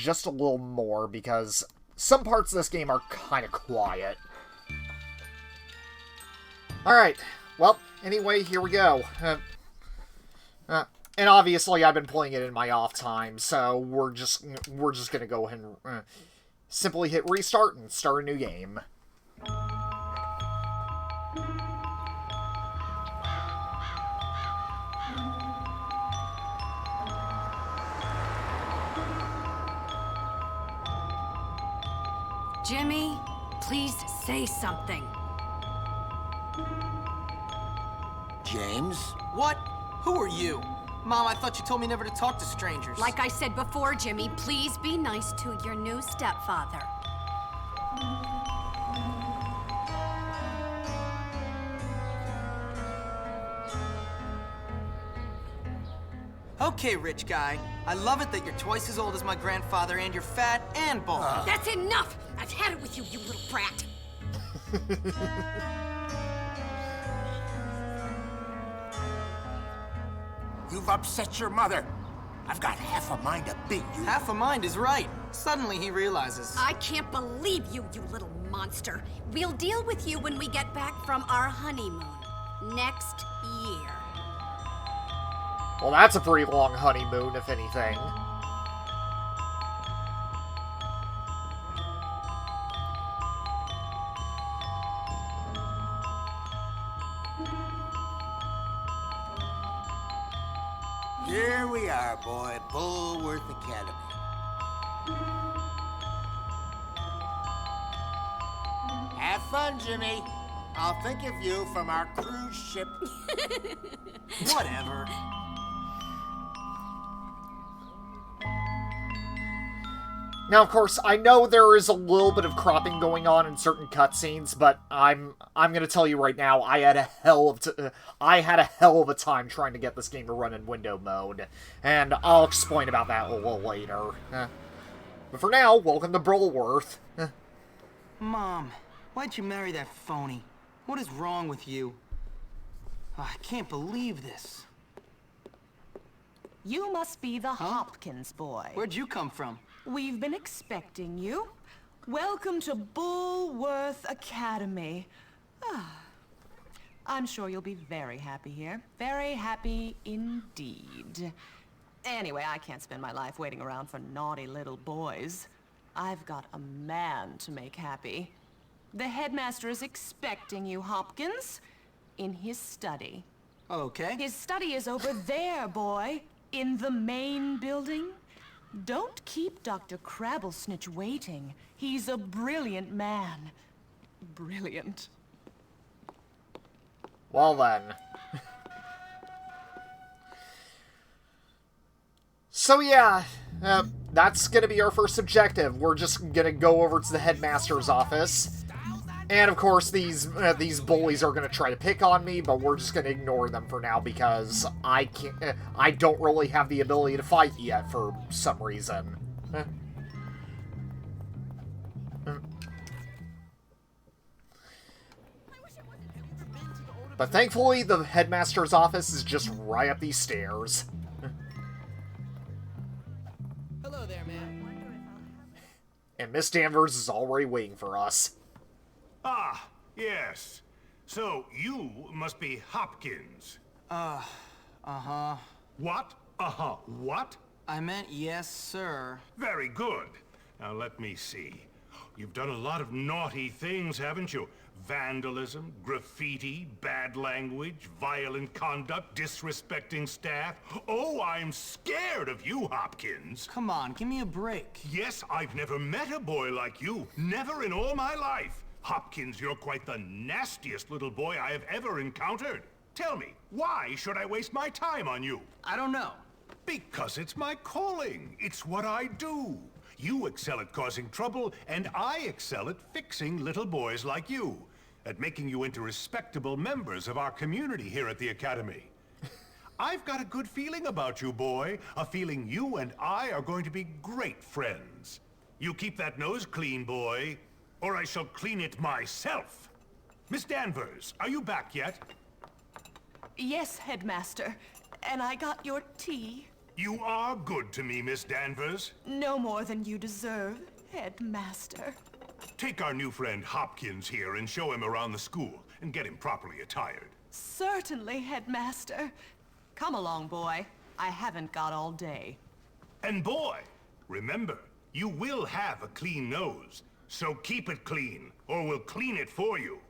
just a little more, because some parts of this game are kind of quiet. Alright, well, anyway, here we go. And obviously I've been playing it in my off time, so we're just gonna go ahead and simply hit restart and start a new game. Jimmy, please say something. James? What? Who are you? Mom, I thought you told me never to talk to strangers. Like I said before, Jimmy, please be nice to your new stepfather. Okay, rich guy. I love it that you're twice as old as my grandfather and you're fat and bald. That's enough! I've had it with you, you little brat! You've upset your mother. I've got half a mind to beat you. Half a mind is right. Suddenly he realizes. I can't believe you, you little monster. We'll deal with you when we get back from our honeymoon. Next year. Well, that's a pretty long honeymoon, if anything. Here we are, boy. Bullworth Academy. Have fun, Jimmy. I'll think of you from our cruise ship. Whatever. Now, of course, I know there is a little bit of cropping going on in certain cutscenes, but I'm gonna tell you right now, I had a hell of a time trying to get this game to run in window mode, and I'll explain about that a little later. But for now, welcome to Bullworth. Mom, why'd you marry that phony? What is wrong with you? Oh, I can't believe this. You must be the Hopkins boy. Where'd you come from? We've been expecting you. Welcome to Bullworth Academy. I'm sure you'll be very happy here. Very happy indeed. Anyway, I can't spend my life waiting around for naughty little boys. I've got a man to make happy. The headmaster is expecting you, Hopkins, in his study. Okay. His study is over there, boy, in the main building. Don't keep Dr. Crabblesnitch waiting. He's a brilliant man. Brilliant. Well then. So yeah, that's gonna be our first objective. We're just gonna go over to the headmaster's office. And of course, these bullies are gonna try to pick on me, but we're just gonna ignore them for now because I don't really have the ability to fight yet for some reason. But thankfully, the headmaster's office is just right up these stairs. Hello there, man. And Miss Danvers is already waiting for us. Ah, yes. So, you must be Hopkins. Uh-huh. What? Uh-huh. What? I meant yes, sir. Very good. Now, let me see. You've done a lot of naughty things, haven't you? Vandalism, graffiti, bad language, violent conduct, disrespecting staff. Oh, I'm scared of you, Hopkins. Come on, give me a break. Yes, I've never met a boy like you. Never in all my life. Hopkins, you're quite the nastiest little boy I have ever encountered. Tell me, why should I waste my time on you? I don't know. Because it's my calling. It's what I do. You excel at causing trouble, and I excel at fixing little boys like you. At making you into respectable members of our community here at the Academy. I've got a good feeling about you, boy. A feeling you and I are going to be great friends. You keep that nose clean, boy, or I shall clean it myself. Miss Danvers, are you back yet? Yes, headmaster. And I got your tea. You are good to me, Miss Danvers. No more than you deserve, Headmaster. Take our new friend Hopkins here and show him around the school and get him properly attired. Certainly, Headmaster. Come along, boy. I haven't got all day. And boy, remember, you will have a clean nose. So keep it clean, or we'll clean it for you.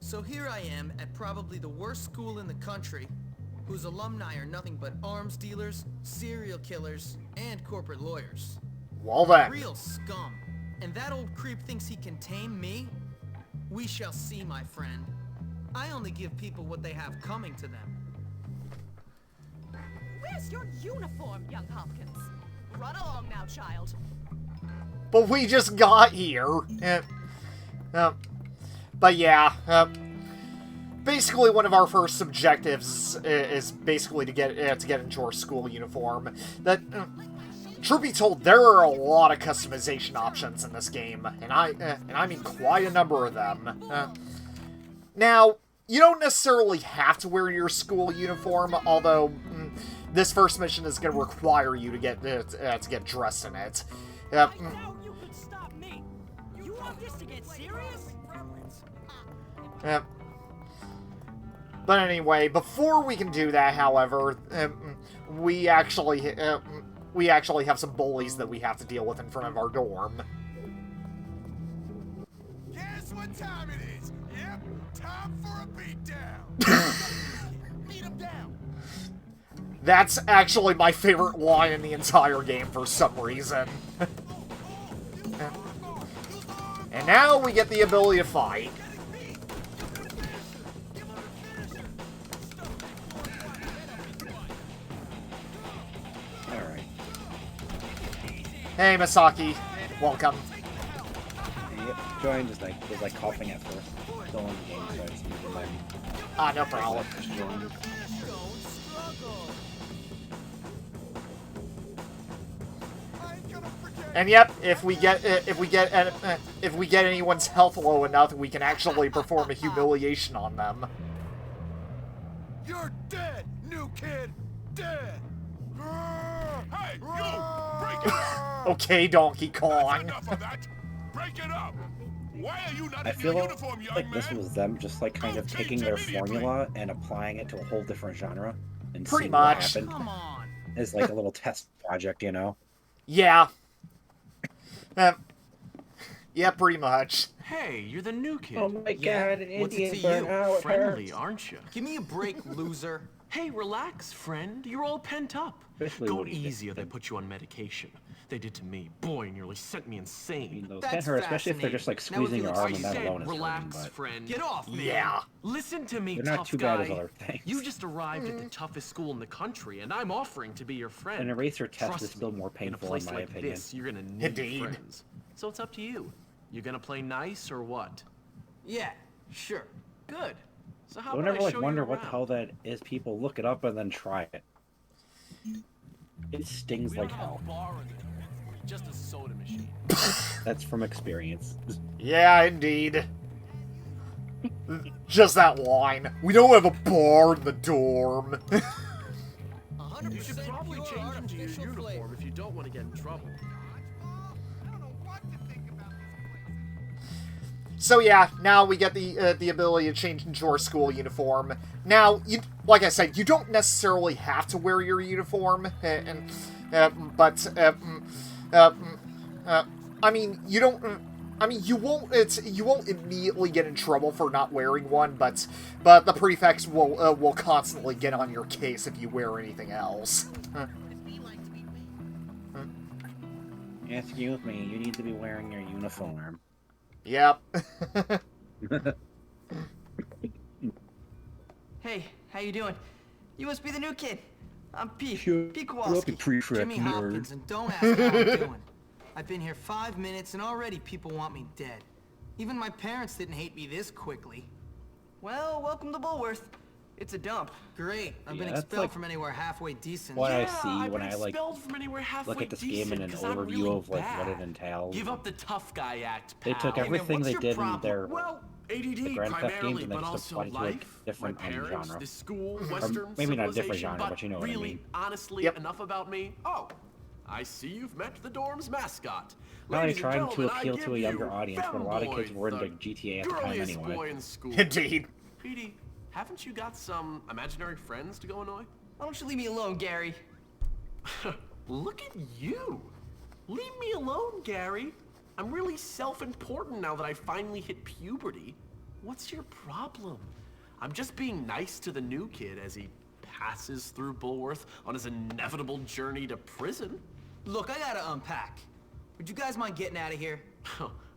So here I am at probably the worst school in the country, whose alumni are nothing but arms dealers, serial killers, and corporate lawyers. Well then. Real scum. And that old creep thinks he can tame me? We shall see, my friend. I only give people what they have coming to them. Where's your uniform, young Hopkins? Run along now, child. But we just got here. But yeah, basically one of our first objectives is basically to get into our school uniform. That, truth be told, there are a lot of customization options in this game, and I mean quite a number of them. Now, you don't necessarily have to wear your school uniform, although this first mission is going to require you to get dressed in it. I know you could stop me. You want this to get serious? But anyway, before we can do that, however, we actually have some bullies that we have to deal with in front of our dorm. Guess what time it is? Yep, time for a beatdown. Beat him down. That's actually my favorite line in the entire game for some reason. And now we get the ability to fight. Alright. Hey, Misaki. Welcome. Yep, Joanne just was like coughing at first. Still in the game, so I just needed to like, Ah, no problem. just join. And yep, if we get anyone's health low enough, we can actually perform a humiliation on them. You're dead, new kid. Dead. Hey, you! Break it up! Okay, Donkey That's Kong. enough of that. Break it up. Why are you not I in feel your uniform, young like this man? was them just like kind of taking their formula and applying it to a whole different genre and Pretty seeing much. what happened Come on. as like a little test project, you know? Yeah. Yeah, pretty much. Hey, you're the new kid. Oh my Yeah, god, an what's it Indian to you? burnout Friendly, hurts. aren't you? Give me a break, loser. Hey, relax, friend. You're all pent up. Especially Go what do you think? easy or they put you on medication. They did to me. Boy, nearly sent me I mean, insane. those That's can't hurt, especially if they're just like fascinating. Now, if squeezing you your look arm I and that said alone is relax, hurting, friend. Get off me. Yeah. Listen to me, They're not tough too guy. bad as other things. You just arrived at the toughest school in the country, and I'm offering to be your friend. An eraser test Trust is still me, more in a painful place in my like opinion. this, you're gonna need Indeed. friends. So it's up to you. You gonna play nice or what? Yeah, sure. Good. So how Don't about ever I like show wonder you what the around? hell that is. People look it up and then try it. It stings We like don't have hell. a bar in there. Just a soda machine. That's from experience. Yeah, indeed. Just that line. We don't have a bar in the dorm. You should probably change into your uniform if you don't want to get in trouble. So yeah, now we get the ability to change into our school uniform. Now, like I said, you don't necessarily have to wear your uniform, but I mean, you don't. I mean, you won't immediately get in trouble for not wearing one, but the prefects will constantly get on your case if you wear anything else. Excuse me, you need to be wearing your uniform. Yep. Hey, how you doing? You must be the new kid. I'm Pete. Sure. Pete Up, you Kowalski. prefect Jimmy nerd. Hopkins, and don't ask how I'm doing. I've been here 5 minutes and already people want me dead. Even my parents didn't hate me this quickly. Well, welcome to Bullworth. It's a dump. Great. I've Yeah, been that's expelled like from anywhere halfway decent. what I Yeah, see I've when been I like expelled from anywhere halfway look at this game in an decent 'cause I'm overview really of like what it bad. entails. Give up the tough guy act, They pal. took Hey, man, everything what's they your did in problem? their Well, the ADD Grand Theft games, primarily, and then but just also apply it to a life. different My parents, genre. this school, Or Western maybe not a different civilization, genre, but you know what I really, mean. honestly, Yep. enough about me. Oh, I see you've met the dorm's mascot. Probably Ladies and trying to gentlemen, I appeal to give a younger you audience, but a lot of kids Femboy, were into the GTA at the time girliest anyway. boy in school. Indeed. Petey, haven't you got some imaginary friends to go annoy? Why don't you leave me alone, Gary? Look at you. Leave me alone, Gary. I'm really self-important now that I finally hit puberty. What's your problem? I'm just being nice to the new kid as he passes through Bullworth on his inevitable journey to prison. Look, I gotta unpack. Would you guys mind getting out of here?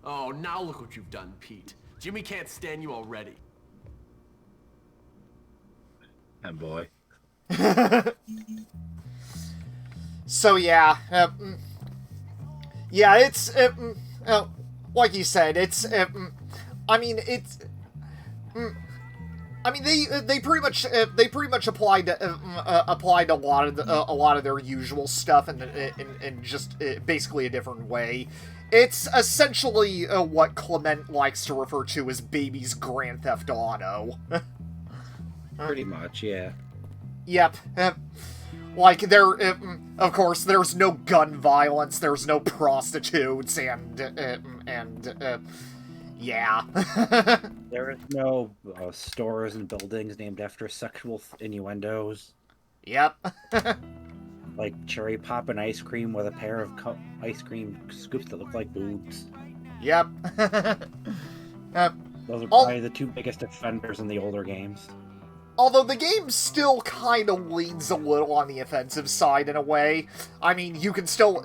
Oh, now look what you've done, Pete. Jimmy can't stand you already. And boy. So yeah, yeah, it's like you said, it's I mean, it's I mean they pretty much applied a lot of their usual stuff in just basically a different way. It's essentially what Clement likes to refer to as baby's Grand Theft Auto. Pretty much, yeah. Yep. Like, of course, there's no gun violence, there's no prostitutes, and yeah. There is no stores and buildings named after sexual innuendos. Yep. Like cherry poppin' ice cream with a pair of ice cream scoops that look like boobs. Yep. Those are probably the two biggest offenders in the older games. Although the game still kind of leans a little on the offensive side in a way. I mean, you can still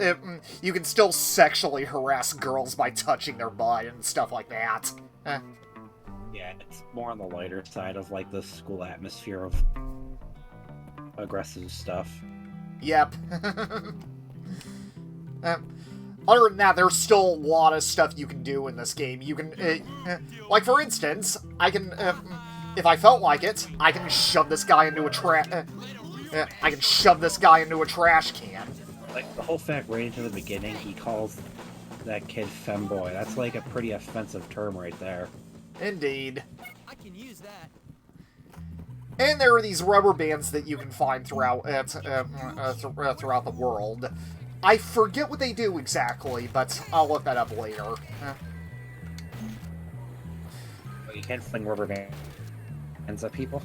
sexually harass girls by touching their butt and stuff like that. Yeah, it's more on the lighter side of like the school atmosphere of aggressive stuff. Yep. Other than that, there's still a lot of stuff you can do in this game. You can, like for instance, I can, if I felt like it, I can shove this guy into a I can shove this guy into a trash can. Like the whole fact right into the beginning, he calls that kid femboy. That's like a pretty offensive term right there. Indeed. I can use that. And there are these rubber bands that you can find throughout throughout the world. I forget what they do exactly, but I'll look that up later. You can't fling rubber bands at people?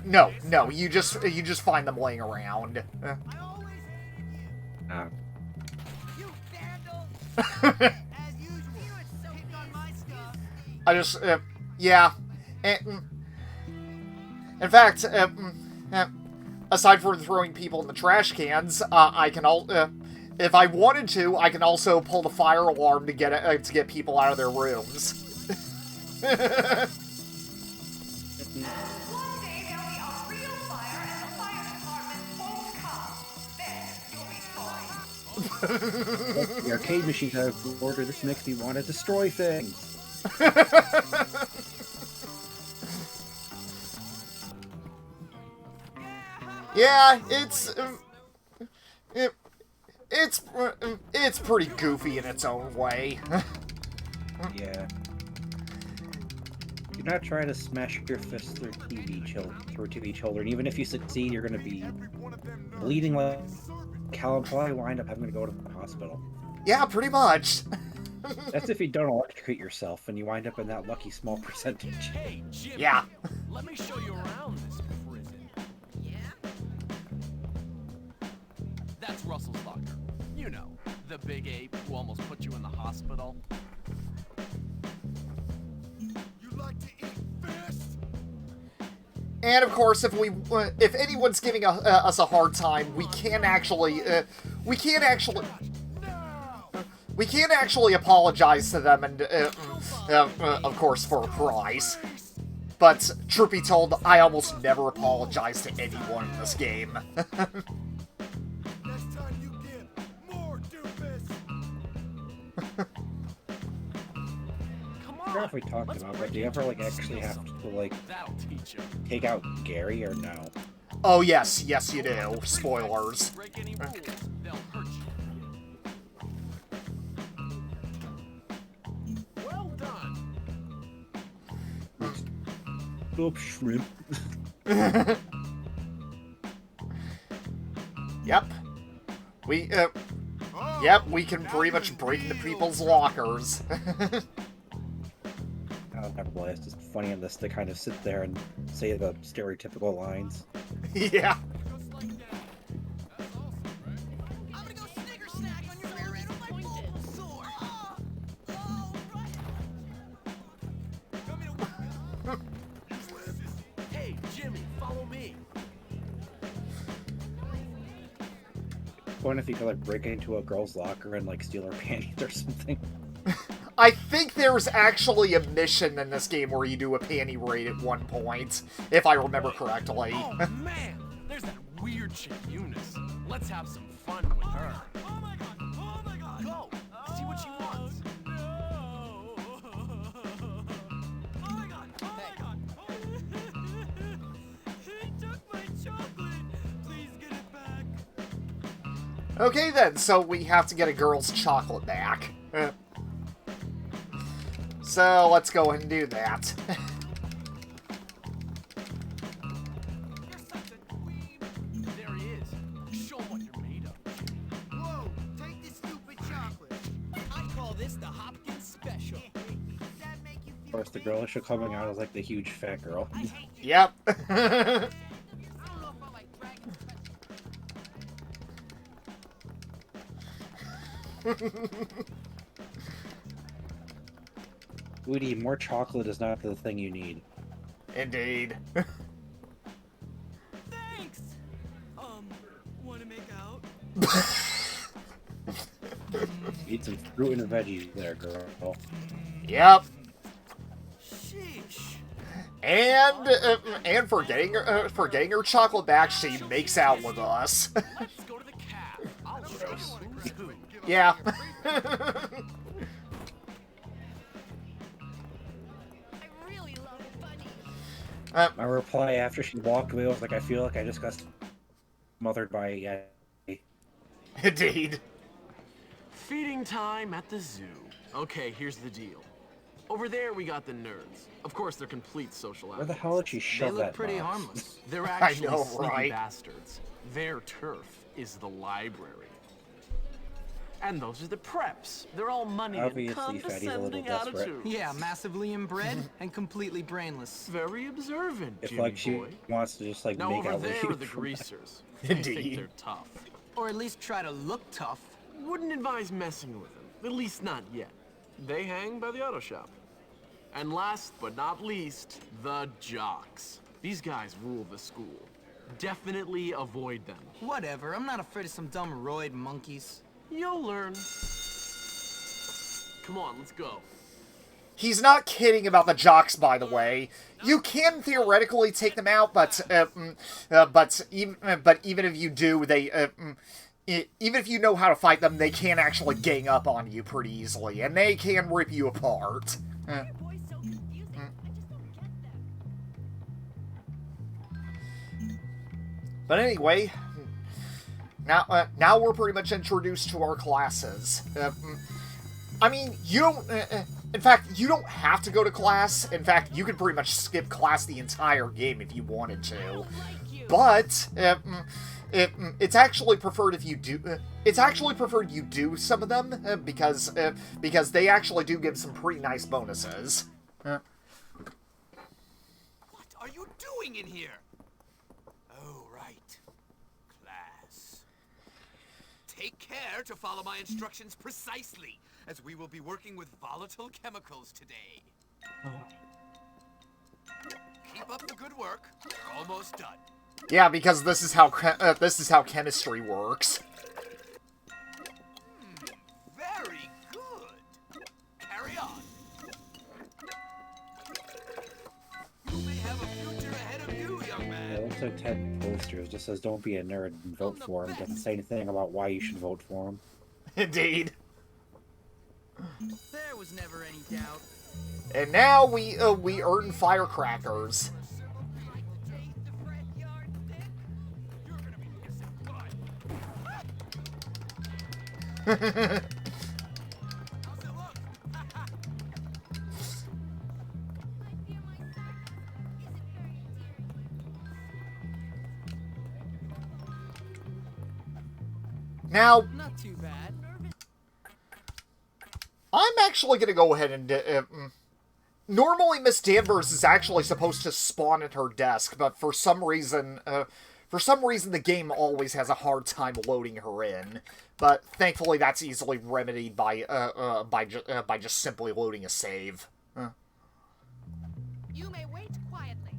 No, you just find them laying around. I just, yeah. In fact, aside from throwing people in the trash cans, I can if I wanted to, I can also pull the fire alarm to get people out of their rooms. The arcade machines out of order. This makes me want to destroy things. Yeah, it's pretty goofy in its own way. Yeah. Do not try to smash your fist through TV children. Even if you succeed, you're going to be bleeding like hell and probably wind up having to go to the hospital. Yeah, pretty much. That's if you don't electrocute yourself and you wind up in that lucky small percentage. Hey, Jimmy, Yeah. let me show you around this prison. Yeah? That's Russell's locker. You know, the big ape who almost put you in the hospital. You like to eat fish? And of course, if anyone's giving us a hard time, we can't actually apologize to them, and of course for a prize. But truth be told, I almost never apologize to anyone in this game. Next time you get more doofus. Come I don't know on. if we talked let's about, but break do you ever into like it. actually have to like That'll teach you. take out Gary or no? Oh yes, you do. Spoilers. Break any rules, they'll hurt you. Well done. scope shrimp. Yep. Yep, we can pretty much break into people's lockers. Well, it's just funny in this to kind of sit there and say the stereotypical lines. Yeah. I'm gonna go snicker snack on your rear end with my Bulbasaur. Hey, Jimmy, follow me. What if you could like break into a girl's locker and like steal her panties or something? I think there's actually a mission in this game where you do a panty raid at one point, if I remember correctly. Oh man, there's that weird chick Eunice. Let's have some fun with her. Oh my god! Oh my god! Go, see what she wants. No! Oh my god! Oh my god! He took my chocolate! Please get it back! Okay then, so we have to get a girl's chocolate back. So let's go ahead and do that. There he is. Show him what you're made of. Whoa! Take this stupid chocolate! I call this the Hopkins Special. That make you Of course, the girl should coming out as like the huge fat girl. Yep. I don't know if I like Dragon Woody, more chocolate is not the thing you need. Indeed. Thanks. Wanna make out? Eat some fruit and veggies there, girl. Yep. Sheesh! And for getting her chocolate back, she makes out with us. Let's go to the cab. I'll show you who's who. Yeah. I really love bunnies. My reply after she walked away was like, I feel like I just got smothered by a Yeti. Indeed. Feeding time at the zoo. Okay, here's the deal. Over there, we got the nerds. Of course, they're complete social Where the outcasts. hell did she shove They look that pretty box? harmless. They're actually know, sneaky right? bastards. Their turf is the library. And those are the preps. They're all money and Obviously, Fatty's a little condescending desperate. attitudes. Yeah, massively inbred and completely brainless. Very observant, If Jimmy like she boy. wants to just like Now make over out with there you are the from- greasers. They think Indeed. they're tough. Or at least try to look tough. Wouldn't advise messing with them. At least not yet. They hang by the auto shop. And last but not least, the jocks. These guys rule the school. Definitely avoid them. Whatever, I'm not afraid of some dumb roid monkeys. You'll learn. Come on, let's go. He's not kidding about the jocks, by the way. You can theoretically take them out, but even if you do, even if you know how to fight them, they can actually gang up on you pretty easily, and they can rip you apart. Boys so confusing. I just don't get them. But anyway, now we're pretty much introduced to our classes. I mean, you don't. In fact, you don't have to go to class. In fact, you could pretty much skip class the entire game if you wanted to. But it's actually preferred if you do. It's actually preferred you do some of them because they actually do give some pretty nice bonuses. What are you doing in here? Oh, right. Class. Take care to follow my instructions precisely, as we will be working with volatile chemicals today. Keep up the good work. We're almost done. Yeah, because this is how chemistry works. Very good. Carry on. You may have a future ahead of you, young It man. looks like Ted posters just says don't be a nerd and vote for him. Doesn't say anything about why you should vote for him. Indeed. There was never any doubt. And now we earn firecrackers. Now, Not too bad. I'm actually gonna go ahead and... normally, Miss Danvers is actually supposed to spawn at her desk, but for some reason... the game always has a hard time loading her in. But thankfully, that's easily remedied by just simply loading a save. You may wait quietly.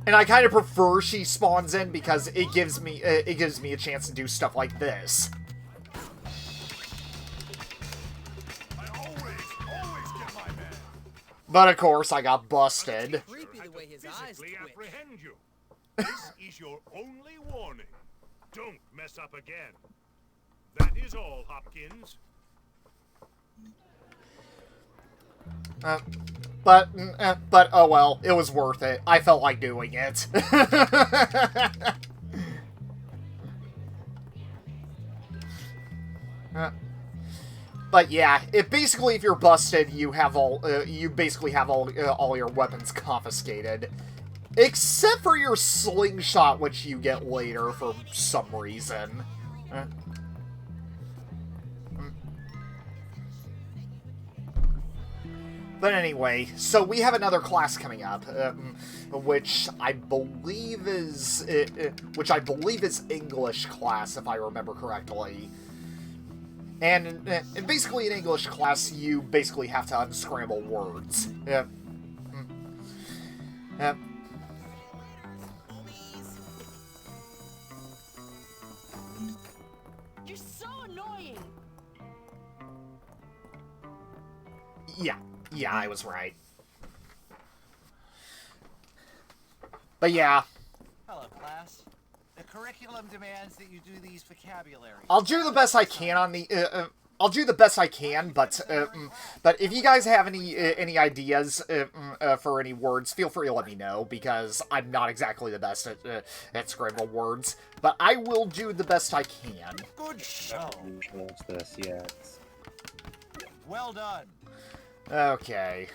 And I kind of prefer she spawns in because it gives me a chance to do stuff like this. But of course, I got busted. Creepy the way his eyes Physically twitch. apprehend you. This is your only warning. Don't mess up again. That is all, Hopkins. But oh well, it was worth it. I felt like doing it. But yeah, basically if you're busted, you basically have all your weapons confiscated, except for your slingshot, which you get later for some reason. But anyway, so we have another class coming up, which I believe is English class, if I remember correctly. And basically in English class, you basically have to unscramble words. Yep. You're so annoying. Yeah, I was right. But yeah. Hello, class. The curriculum demands that you do these vocabulary. I'll do the best I can on the. I'll do the best I can, but if you guys have any ideas for any words, feel free to let me know, because I'm not exactly the best at scramble words. But I will do the best I can. Good show. This, yeah. Well done. Okay.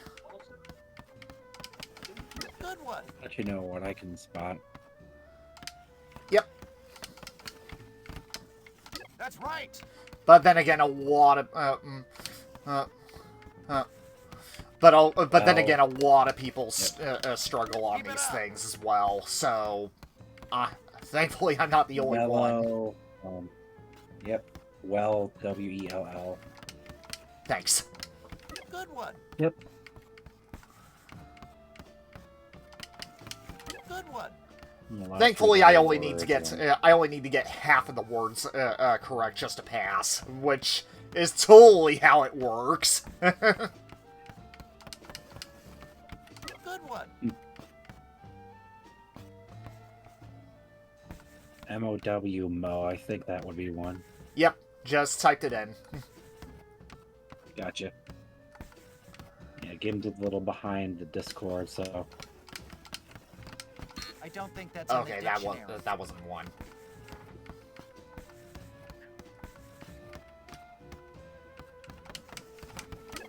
Good one. Let you know what I can spot. Yep. That's right. But then again, a lot of then again, a lot of people struggle on these things as well. So, thankfully, I'm not the only one. Yep. Well, W-E-L-L. Thanks. Good one. Yep. Good one. Thankfully, I only need to get half of the words correct just to pass, which is totally how it works. Good one. M-O-W, Mo. I think that would be one. Yep, just typed it in. Gotcha. Yeah, game's a little behind the Discord, so... I don't think that's okay. in the That dictionary. wasn't one.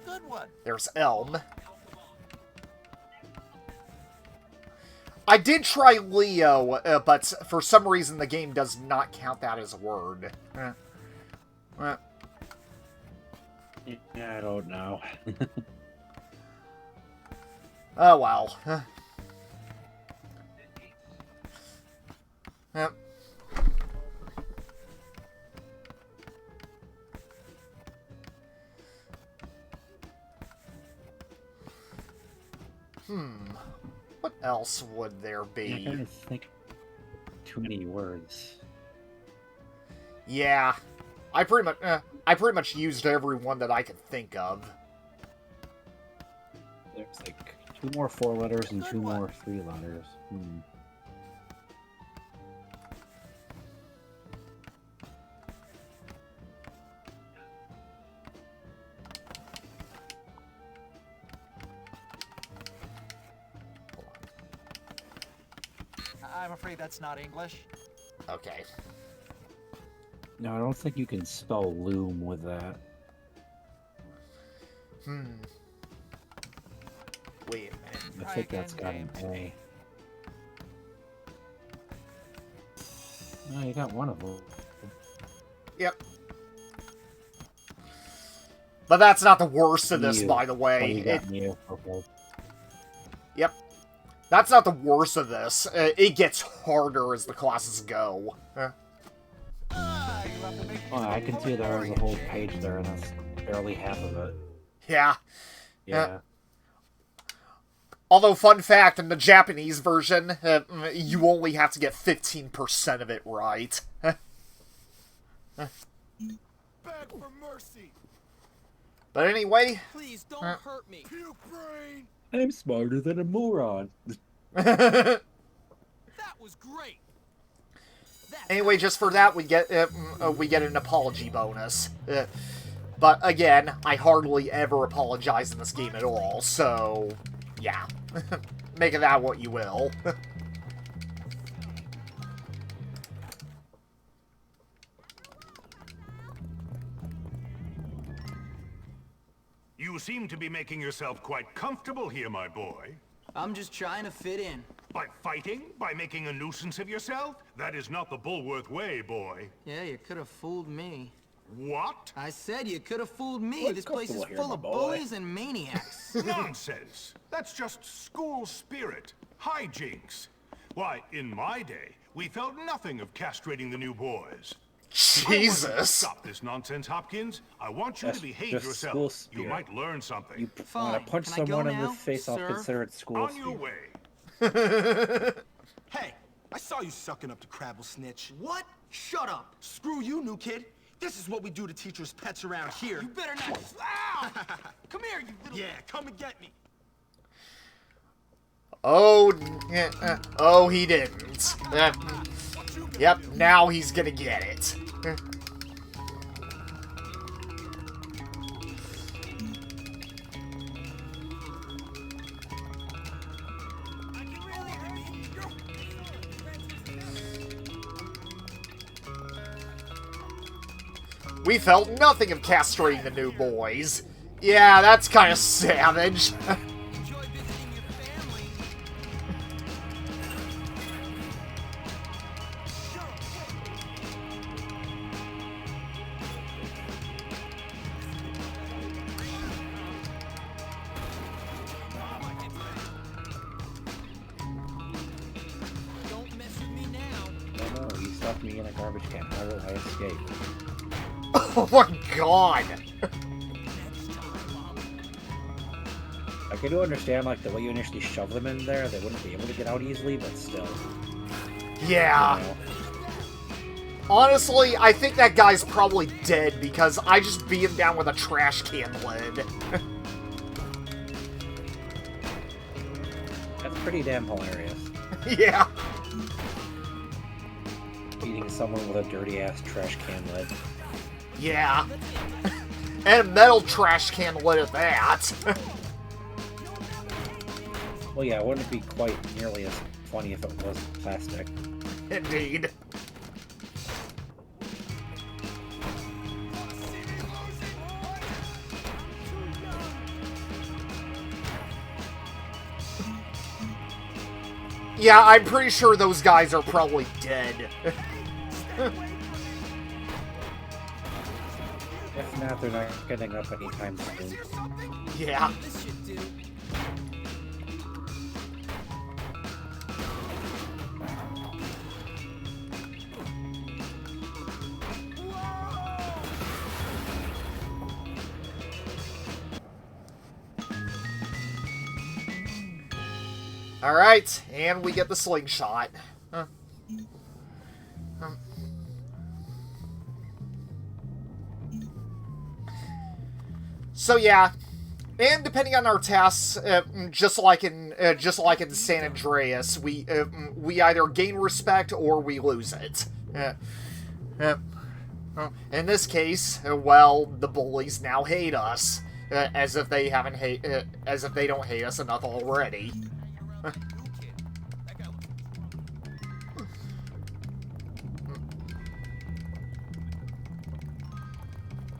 Good one. There's Elm. I did try Leo, but for some reason the game does not count that as a word. Yeah, I don't know. Oh well. Yep. What else would there be? I don't think too many words. Yeah, I pretty much used every one that I could think of. There's like 2 more 4 letters and 2 more 3 letters. I'm afraid that's not English. Okay. No, I don't think you can spell loom with that. Wait a minute. I think that's got an A. No, you got one of them. Yep. But that's not the worst of this, Mew. by the Oh, way. you got Mew. Okay. Yep. That's not the worst of this. It gets harder as the classes go. Oh, I can see there is a whole page there, and that's barely half of it. Yeah. Yeah. Although, fun fact, in the Japanese version, you only have to get 15% of it right. Beg for mercy. But anyway... Please don't hurt me. Puke brain. I'm smarter than a moron. That was great. Anyway, just for that, we get an apology bonus. But again, I hardly ever apologize in this game at all, so yeah. Make of that what you will. You seem to be making yourself quite comfortable here, my boy. I'm just trying to fit in. By fighting? By making a nuisance of yourself? That is not the Bullworth way, boy. Yeah, you could have fooled me. What? I said you could have fooled me. Look This place is comfortable here, full my of boy. bullies and maniacs. Nonsense. That's just school spirit. Hijinks. Why, in my day, we felt nothing of castrating the new boys. I want you to Jesus. stop this nonsense, Hopkins. I want you That's to behave just yourself. school You spirit. might learn something. You Fine. want to punch Can I go someone in the now, face, I'll sir? consider it school On your spirit. way. Hey, I saw you sucking up to Crabble Snitch. What? Shut up. Screw you, new kid. This is what we do to teachers' pets around here. You better not. Ow! Come here, you little. Yeah, come and get me. Oh, oh, he didn't. Yep, now he's gonna get it. We felt nothing of castrating the new boys. Yeah, that's kind of savage. Enjoy visiting your family. Don't mess with me now. No, you stuffed me in a garbage can. How will I escape? Oh my god. I do understand, like, the way you initially shove them in there, they wouldn't be able to get out easily, but still. Yeah. You know. Honestly, I think that guy's probably dead because I just beat him down with a trash can lid. That's pretty damn hilarious. Yeah. Beating someone with a dirty-ass trash can lid. Yeah. And a metal trash can lid at that. Well, yeah, it wouldn't be quite nearly as funny if it was plastic. Indeed. Yeah, I'm pretty sure those guys are probably dead. If not, they're not getting up anytime soon. Yeah. This should do. Alright, and we get the slingshot. So yeah, and depending on our tasks, just like in San Andreas, we either gain respect or we lose it. In this case, well, the bullies now hate us, as if they don't hate us enough already.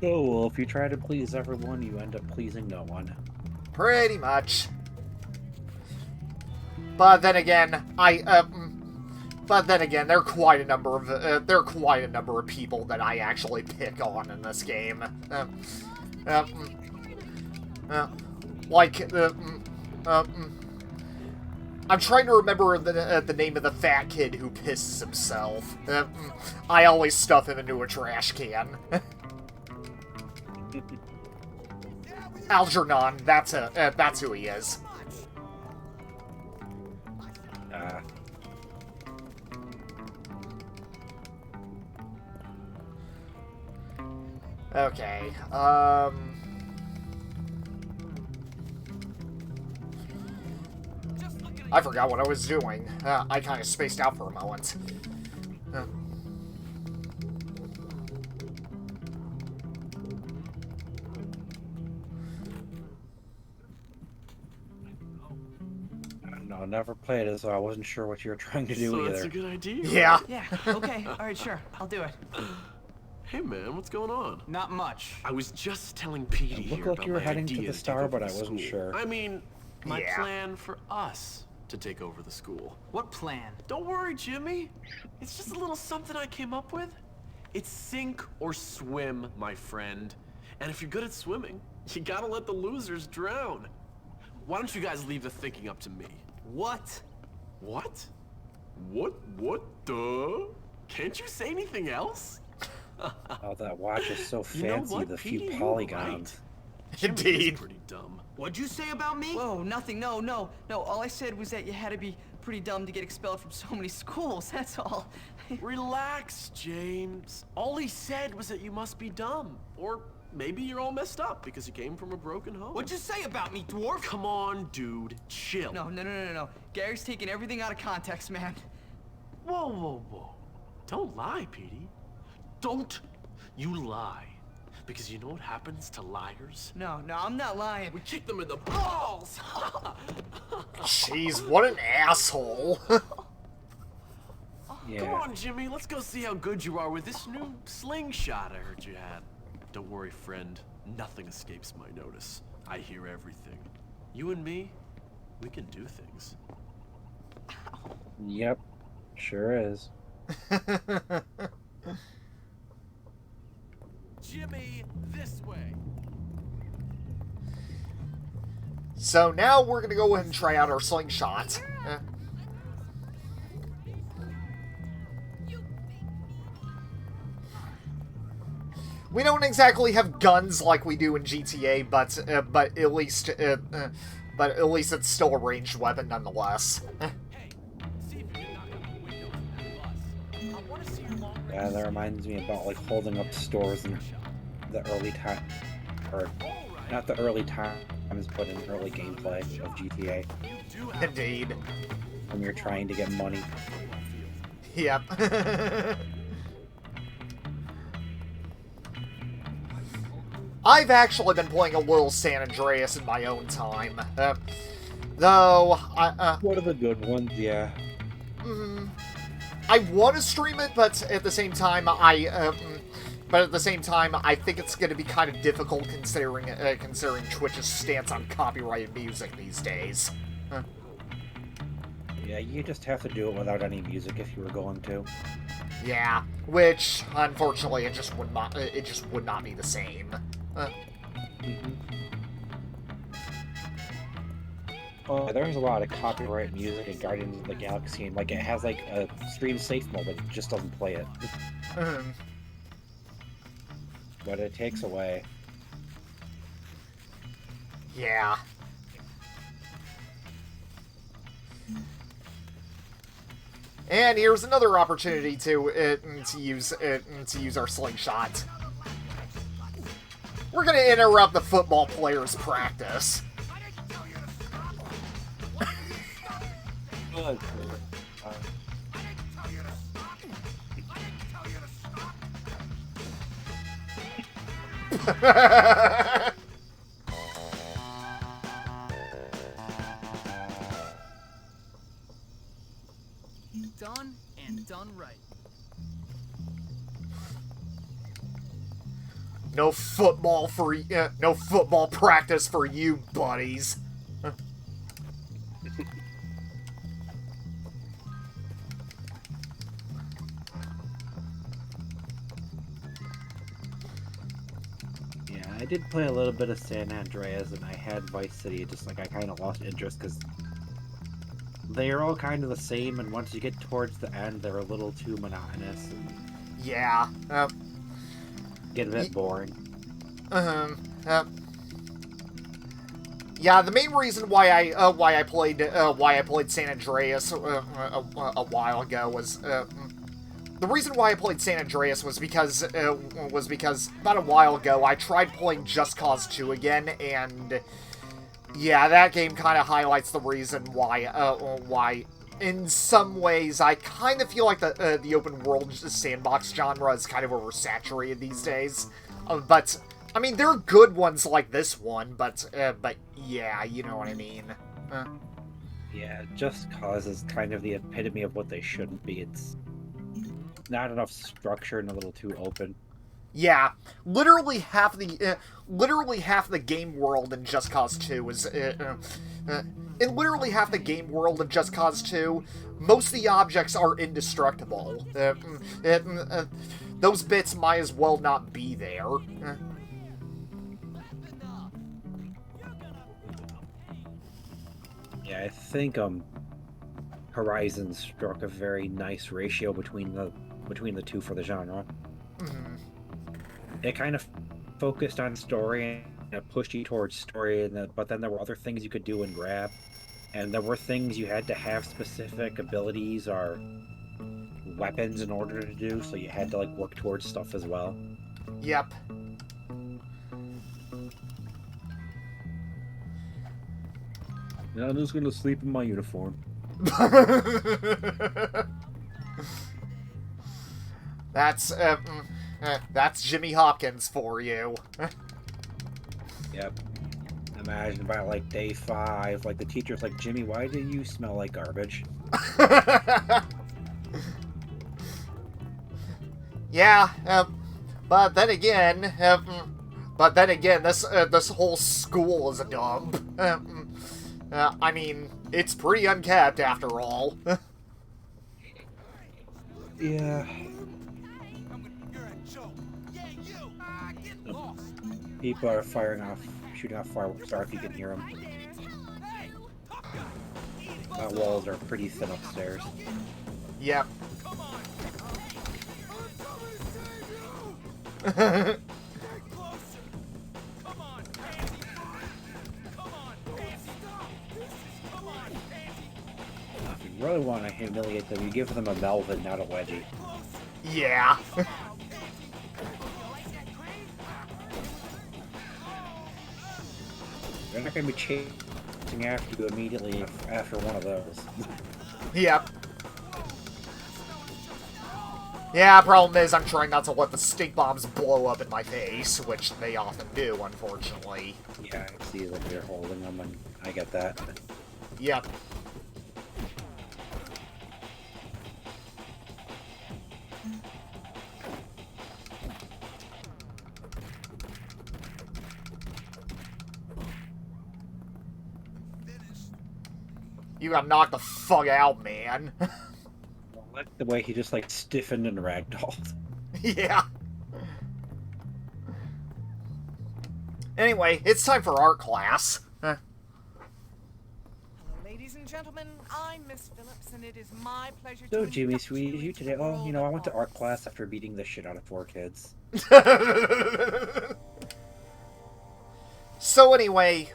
Oh, well, if you try to please everyone, you end up pleasing no one. Pretty much. But then again, But then again, there are quite a number of people that I actually pick on in this game. I'm trying to remember the name of the fat kid who pisses himself. I always stuff him into a trash can. Algernon, that's who he is. Okay, I forgot what I was doing. I kind of spaced out for a moment. No, never played it, so I wasn't sure what you were trying to do So either. that's a good idea. Yeah. Yeah, okay, alright, sure. I'll do it. Hey man, what's going on? Not much. I was just telling Petey It here looked like about you were my heading to idea the take Star, over but the I wasn't school. sure. I mean, my Yeah. plan for us to take over the school. What plan? Don't worry, Jimmy. It's just a little something I came up with. It's sink or swim, my friend. And if you're good at swimming, you gotta let the losers drown. Why don't you guys leave the thinking up to me? What? What? What the? Can't you say anything else? Oh, that watch is so You know fancy, what, the Petey, few you were polygons. Jimmy is Indeed. pretty dumb. What'd you say about me? Whoa, nothing, no. All I said was that you had to be pretty dumb to get expelled from so many schools, that's all. Relax, James. All he said was that you must be dumb. Or maybe you're all messed up because you came from a broken home. What'd you say about me, dwarf? Come on, dude. Chill. No. Gary's taking everything out of context, man. Whoa. Don't lie, Petey. Don't you lie. Because you know what happens to liars? No, I'm not lying. We kick them in the balls! Jeez, what an asshole. Yeah. Come on, Jimmy. Let's go see how good you are with this new slingshot I heard you had. Don't worry, friend. Nothing escapes my notice. I hear everything. You and me, we can do things. Yep, sure is. Jimmy, this way. So now we're gonna go ahead and try out our slingshot. We don't exactly have guns like we do in GTA, but at least it's still a ranged weapon nonetheless. Yeah, that reminds me about like holding up stores in the early time, or not the early times, but in early gameplay of GTA. Indeed. When you're trying to get money. Yep. I've actually been playing a little San Andreas in my own time, though. One of the good ones, yeah. I want to stream it, but at the same time, I think it's going to be kind of difficult considering Twitch's stance on copyrighted music these days. Yeah, you just have to do it without any music if you were going to. Yeah, which unfortunately it just would not be the same. Oh, there's a lot of copyright music in Guardians of the Galaxy, and like it has like a stream safe mode, but it just doesn't play it. But it takes away. Yeah. And here's another opportunity to use our slingshot. We're gonna interrupt the football players' practice. Done and done right. No football practice for you, buddies. I did play a little bit of San Andreas, and I had Vice City. Just like I kind of lost interest because they are all kind of the same, and once you get towards the end, they're a little too monotonous and Yeah. get a bit boring. Yeah, the main reason why I played San Andreas a while ago was the reason why I played San Andreas was because about a while ago I tried playing Just Cause 2 again, and yeah, that game kind of highlights the reason why in some ways I kind of feel like the open world sandbox genre is kind of oversaturated these days. But I mean, there are good ones like this one, but yeah, you know what I mean. Yeah, Just Cause is kind of the epitome of what they shouldn't be. It's not enough structure and a little too open. Yeah, literally half the game world in Just Cause 2 is in literally half the game world of Just Cause 2, most of the objects are indestructible. Those bits might as well not be there. Yeah, I think Horizon struck a very nice ratio between the two for the genre. Mm-hmm. It kind of focused on story and it pushed you towards story, but then there were other things you could do and grab, and there were things you had to have specific abilities or weapons in order to do, so you had to like work towards stuff as well. Yep. Now I'm just gonna sleep in my uniform. That's Jimmy Hopkins for you. Yep. Imagine by like day 5, like the teacher's like, Jimmy, why do you smell like garbage? Yeah, but then again, this whole school is a dump. I mean, it's pretty unkept after all. Yeah. People are shooting off fireworks. Sorry if you can hear them. My walls are pretty thin upstairs. Yep. If you really want to humiliate them, you give them a Melvin, not a Wedgie. Yeah. They're not going to be chasing after you immediately after one of those. Yep. Yeah, problem is I'm trying not to let the stink bombs blow up in my face, which they often do, unfortunately. Yeah, I see that you're holding them, and I get that. Yep. You got knocked the fuck out, man. I like the way he just like stiffened and ragdolled. Yeah. Anyway, it's time for art class. Hello, ladies and gentlemen. I'm Miss Phillips, and it is my pleasure So, to Jimmy, induct sweetie, you you into today? the Oh, world you know, I of went to art. art class after beating the shit out of 4 kids. So anyway,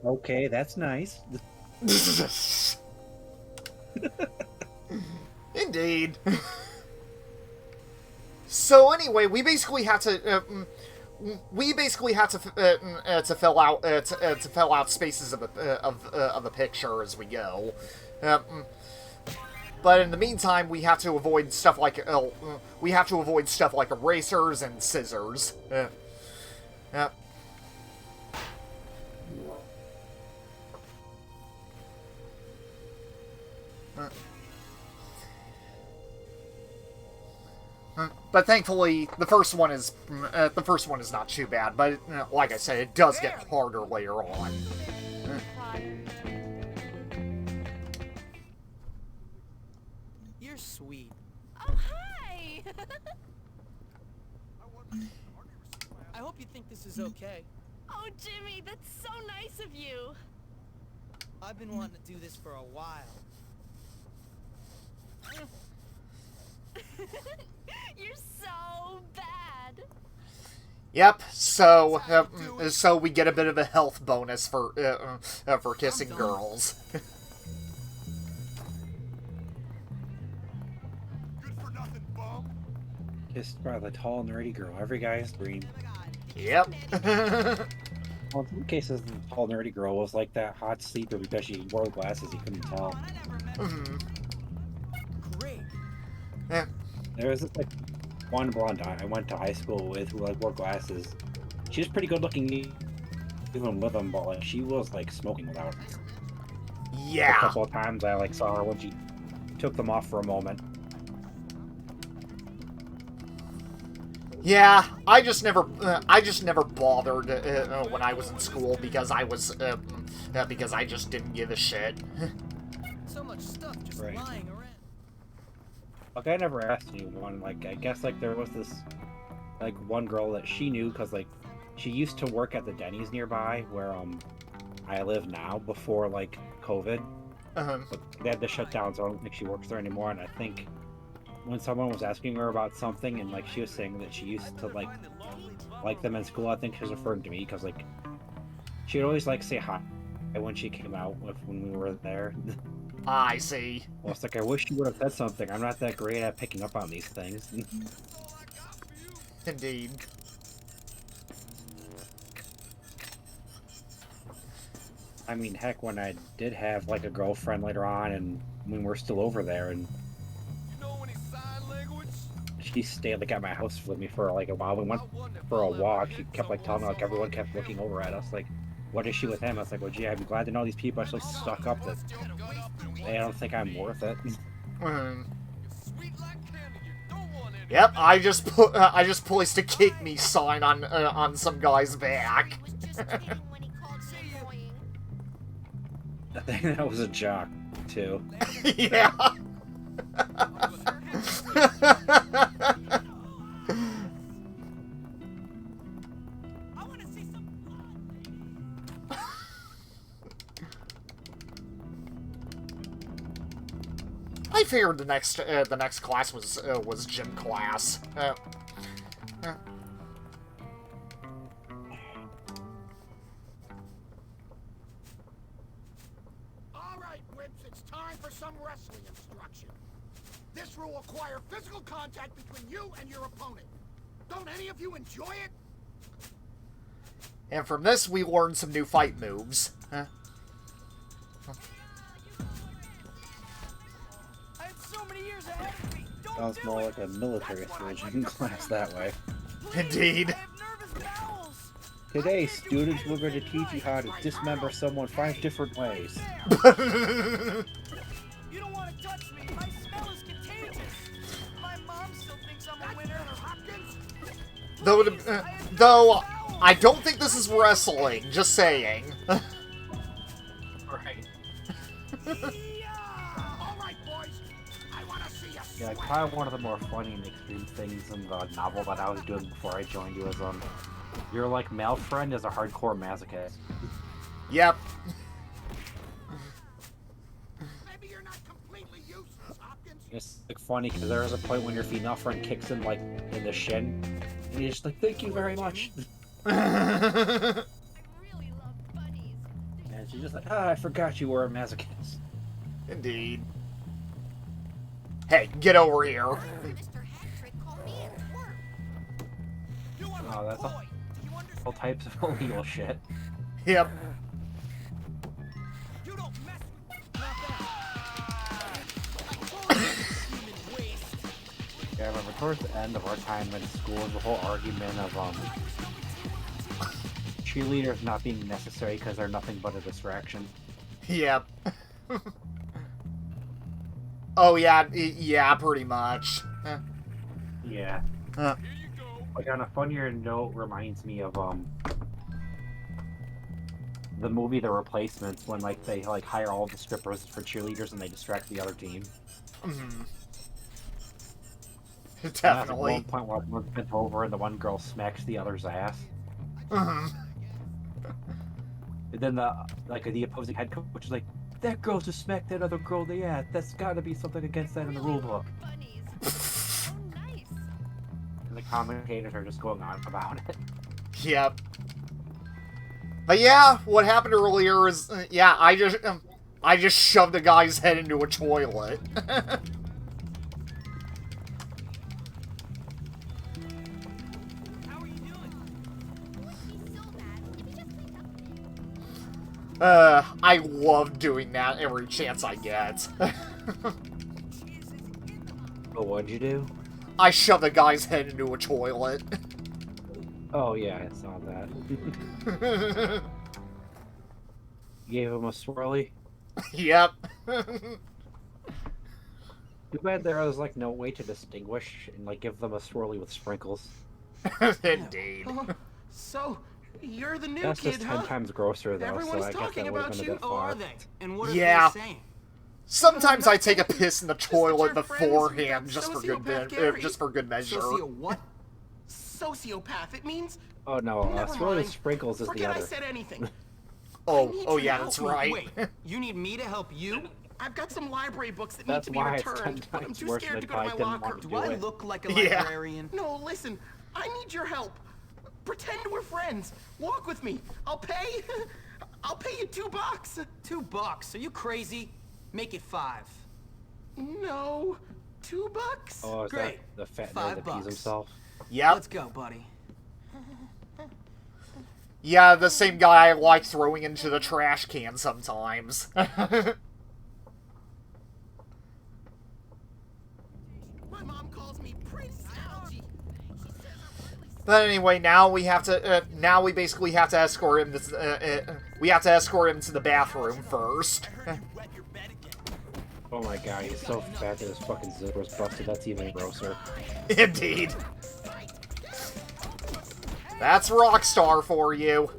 okay, that's nice. Indeed. So anyway, we basically have to fill out spaces of the picture as we go. But in the meantime, we have to avoid stuff like erasers and scissors. But thankfully, the first one is not too bad. But like I said, it does get harder later on. You're sweet. Oh, hi! I hope you think this is okay. Oh, Jimmy, that's so nice of you. I've been wanting to do this for a while. You're so bad. Yep. So, so we get a bit of a health bonus for kissing girls. Kissed by the tall, nerdy girl. Every guy's dream. Yep. Well, in some cases, the tall, nerdy girl was like that hot sleeper because she wore glasses you couldn't tell. Great. Yeah. There was this, like, one blonde I went to high school with who, like, wore glasses. She was pretty good looking even with them, but, like, she was, like, smoking without them. Yeah. A couple of times I, like, saw her when she took them off for a moment. Yeah, I just never bothered when I was in school because I just didn't give a shit. So much stuff just Right. lying around. Like, I never asked anyone. Like, I guess, like, there was this, like, one girl that she knew because, like, she used to work at the Denny's nearby where, I live now before, like, COVID. Uh-huh. But they had to shut down, so I don't think she works there anymore, and I think when someone was asking her about something and, like, she was saying that she used to, like them in school, I think she was referring to me because, like, she'd always, like, say hi when she came out when we were there. I see. Well, it's like, I wish you would have said something. I'm not that great at picking up on these things. Indeed. I mean, heck, when I did have, like, a girlfriend later on and when we were still over there and she stayed, like, at my house with me for, like, a while. We went for a walk. She kept, like, telling me, like, everyone kept looking over at us, like, what is she with him? I was like, well, gee, I'd be glad to know these people are so stuck up that they don't think I'm worth it. Yep, I just placed a kick me sign on some guy's back. I think that was a jock, too. Yeah. I figured the next class was gym class. All right, Wimps, it's time for some wrestling instruction. This will require physical contact between you and your opponent. Don't any of you enjoy it? And from this, we learned some new fight moves. I had so many years ahead of me. Sounds more like a military surgeon class that way. Indeed. Today, students, we're going to teach you how to dismember someone 5 different ways. You don't want to touch me. My smell is contagious. My mom still thinks I'm a winner. Hopkins. Though, I don't think this is wrestling. Just saying. Right. All right, boys. I want to see you. Yeah, like, probably one of the more funny and extreme things in the novel that I was doing before I joined you was, your, like, male friend is a hardcore masochist. Yep. Maybe you're not completely useless, Hopkins. It's, like, funny because there is a point when your female friend kicks him, like, in the shin, and he's just like, thank you very much. And she's just like, I forgot you were a masochist. Indeed. Hey, get over here. Oh, that's all types of illegal shit. Yep. Yeah, I remember towards the end of our time in school, the whole argument of cheerleaders not being necessary because they're nothing but a distraction. Yep. Oh yeah, yeah, pretty much. Yeah. Like, on a funnier note, reminds me of the movie The Replacements, when, like, they, like, hire all the strippers for cheerleaders and they distract the other team. Definitely. At one point where one bent over and the one girl smacks the other's ass. Mhm. And then the opposing head coach is like, that girl just smacked that other girl in the ass. That's got to be something against that in the rule book. And the commentators are just going on about it. Yep. But yeah, what happened earlier is, yeah, I just shoved a guy's head into a toilet. I love doing that every chance I get. Oh, what'd you do? I shoved a guy's head into a toilet. Oh, yeah, I saw that. You gave him a swirly? Yep. Too bad there was, like, no way to distinguish and, like, give them a swirly with sprinkles. Indeed. So, you're the new That's kid, just 10 huh? times grosser, though, Everyone's so I guess talking that would have about been a you. bit Oh, far. are they? And what are Yeah. they saying? Sometimes I take a piss in the toilet your friends, beforehand that just for sociopath Gary. just for good measure. Socio what? Sociopath. It means. Oh, no, Never swirly with mind. sprinkles is the Forget I other. said anything. Oh yeah, that's right. Wait, you need me to help you? I've got some library books that That's need to be why it's 10 returned, but I'm times too worse scared than to go to my I didn't locker. want to Do I do it. look like a Yeah. librarian? No, listen. I need your help. Pretend we're friends. Walk with me. I'll pay. I'll pay you $2. $2? Are you crazy? Make it 5. No, $2. Oh, is Great. that the fat nerd that pees $5. himself? Yep. Let's go, buddy. Yeah, the same guy I like throwing into the trash can sometimes. My mom calls me Prince Algae. But anyway, now we have to. Now we basically have to escort him. We have to escort him to the bathroom first. Oh my god, he's so fat that his fucking zipper's busted. That's even grosser. Indeed. That's Rockstar for you.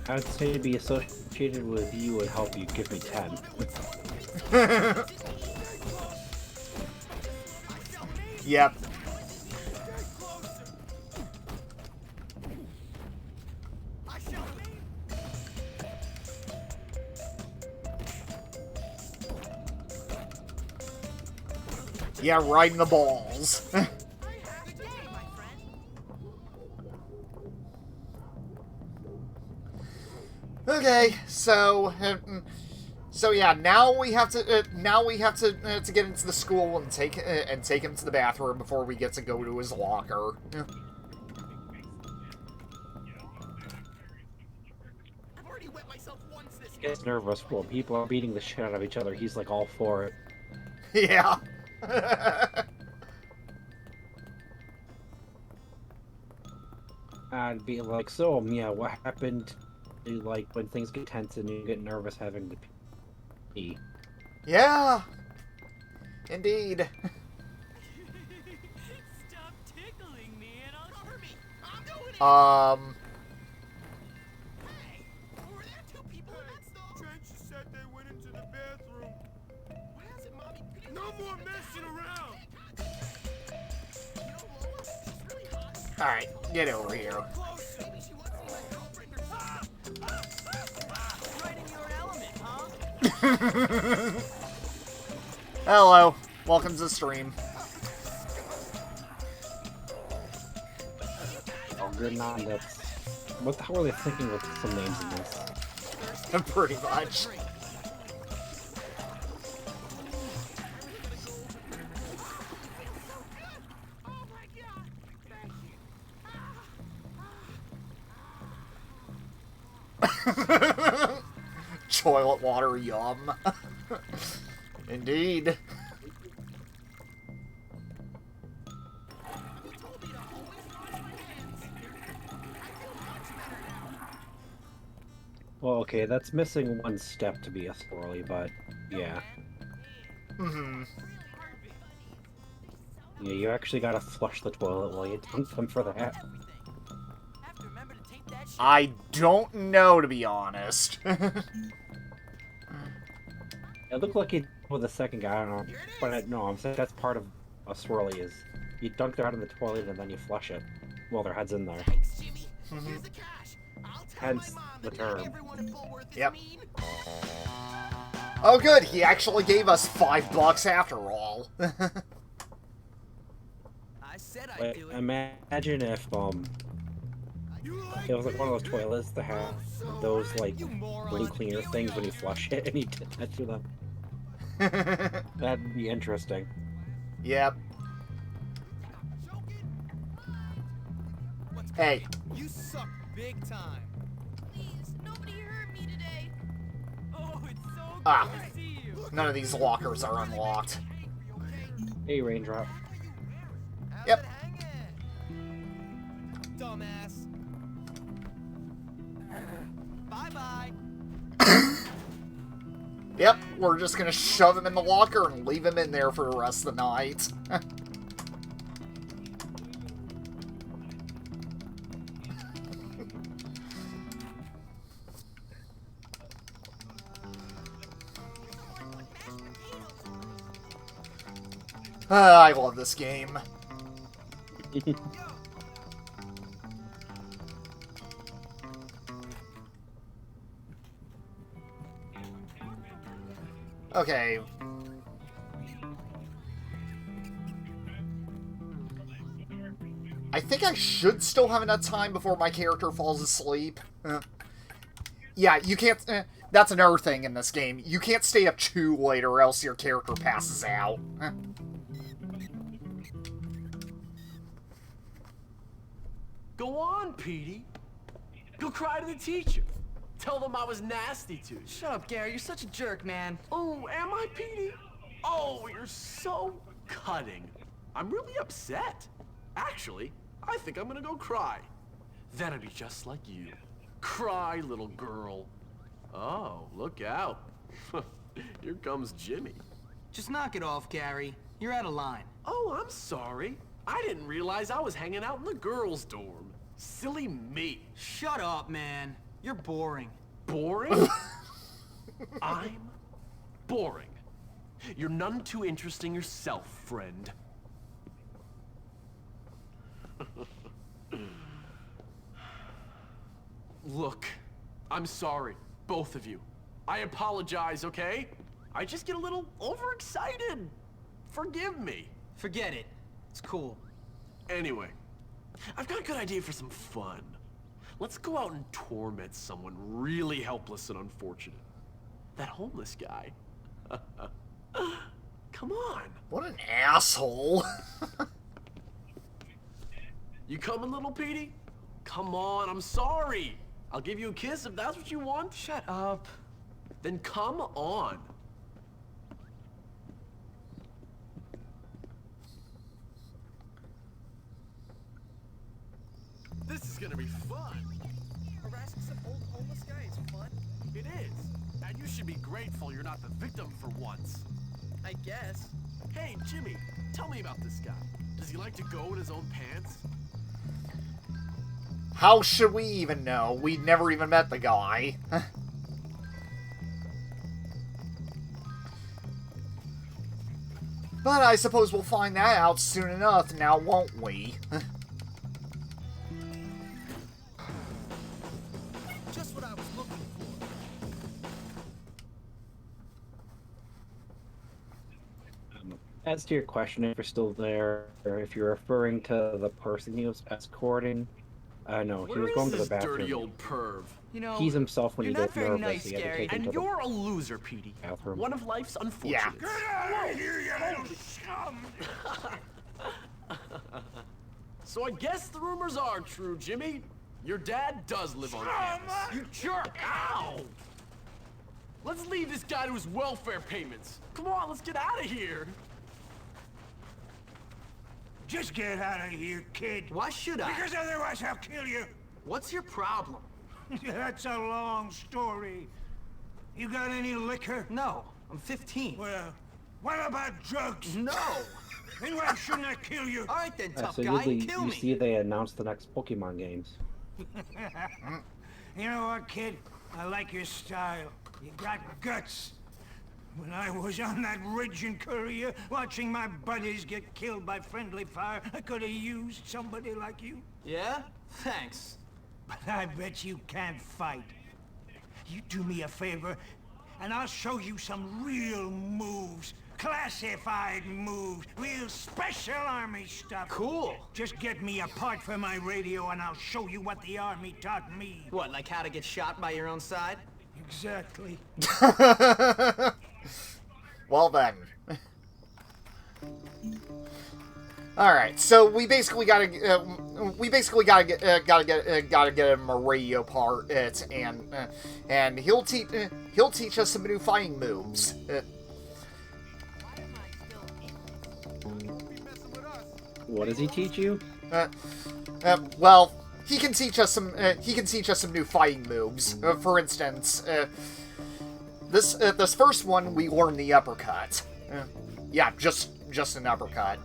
I'd say to be associated with you would help you give me 10. Yep. Yeah, right in the balls. Okay, so yeah, now we have to to get into the school and take him to the bathroom before we get to go to his locker. He gets nervous when people are beating the shit out of each other. He's like all for it. Yeah. I'd be like, so yeah, what happened? Like when things get tense and you get nervous having to pee. Yeah. Indeed. Stop tickling me and I'll cover me. I'm doing it. Were there 2 people in that stall? Trench said they went into the bathroom. Where is it, Mommy? No more messing around. Alright, get over here. Right in your element, huh? Hello. Welcome to the stream. Oh, good on that's... What the hell are they thinking with some names in this? Pretty much. Toilet water, yum. Indeed. Well, okay, that's missing one step to be a swirly, but yeah. Mm-hmm. Yeah, you actually gotta flush the toilet while you dunk them for that. I don't know, to be honest. It looked like it with the second guy, I don't know. But no, I'm saying that's part of a swirly is you dunk their head in the toilet and then you flush it while their head's in there. Hence the term. Yep. Oh good, he actually gave us $5 after all. Like, imagine if it was like one of those toilets that have those like blue cleaner things when you flush it and you did that to them. That'd be interesting. Yep. Hey. You suck big time. Please, nobody hurt me today. Oh, it's so good Ah. to see you. None of these lockers are unlocked. Hey, Raindrop. Yep. Dumbass. Bye-bye. Yep, we're just gonna shove him in the locker and leave him in there for the rest of the night. I love this game. Okay. I think I should still have enough time before my character falls asleep. Yeah, you can't... that's another thing in this game. You can't stay up too late or else your character passes out. Go on, Petey. Go cry to the teacher. Tell them I was nasty to you. Shut up, Gary. You're such a jerk, man. Oh, am I, Petey? Oh, you're so cutting. I'm really upset. Actually, I think I'm gonna go cry. Then I'd be just like you. Cry, little girl. Oh, look out. Here comes Jimmy. Just knock it off, Gary. You're out of line. Oh, I'm sorry. I didn't realize I was hanging out in the girls' dorm. Silly me. Shut up, man. You're boring. Boring? I'm boring. You're none too interesting yourself, friend. Look, I'm sorry, both of you. I apologize, okay? I just get a little overexcited. Forgive me. Forget it. It's cool. Anyway, I've got a good idea for some fun. Let's go out and torment someone really helpless and unfortunate. That homeless guy. Come on. What an asshole. You coming, little Petey? Come on, I'm sorry. I'll give you a kiss if that's what you want. Shut up. Then come on. This is gonna be fun. Harassing some old homeless guy is fun. It is. And you should be grateful you're not the victim for once. I guess. Hey, Jimmy, tell me about this guy. Does he like to go in his own pants? How should we even know? We never even met the guy. But I suppose we'll find that out soon enough now, won't we? Just what I was looking for. As to your question, if you're still there, or if you're referring to the person he was escorting, no, he was going to the bathroom. Dirty old perv? You know, He's himself when he you're not gets very nervous. nice, He had to Gary. take him And to you're a loser, Petey. the bathroom. One of life's unfortunates. Get out of here, you little scum! So I guess the rumors are true, Jimmy. Your dad does live on campus. You jerk! Ow! Let's leave this guy to his welfare payments. Come on, let's get out of here. Just get out of here, kid. Why should I? Because otherwise I'll kill you. What's your problem? That's a long story. You got any liquor? No, I'm 15. Well, what about drugs? No! Then why shouldn't I kill you? All right then, tough So guy, you kill me. see they announced the next Pokemon games. You know what, kid? I like your style. You got guts. When I was on that ridge in Korea, watching my buddies get killed by friendly fire, I could have used somebody like you. Yeah? Thanks. But I bet you can't fight. You do me a favor, and I'll show you some real moves. Classified moves. Real special army stuff. Cool. Just get me a part for my radio, and I'll show you what the army taught me. What, like how to get shot by your own side? Exactly. Well then. All right, so we basically gotta get him a radio part, and he'll teach us some new fighting moves. What does he teach you? Well, he can teach us some new fighting moves. For instance, this first one we learn the uppercut. Yeah, just an uppercut.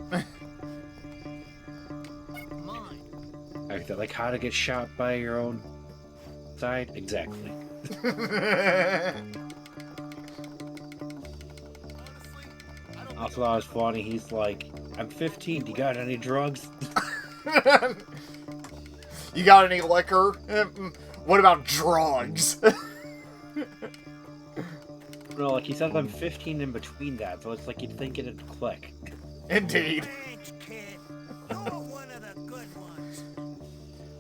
Like how to get shot by your own side? Exactly. Also, that was funny. He's like, I'm 15. You got any drugs? You got any liquor? What about drugs? No, like he said I'm 15 in between that, so it's like you'd think it'd click. Indeed. Thanks, kid. You're one of the good ones.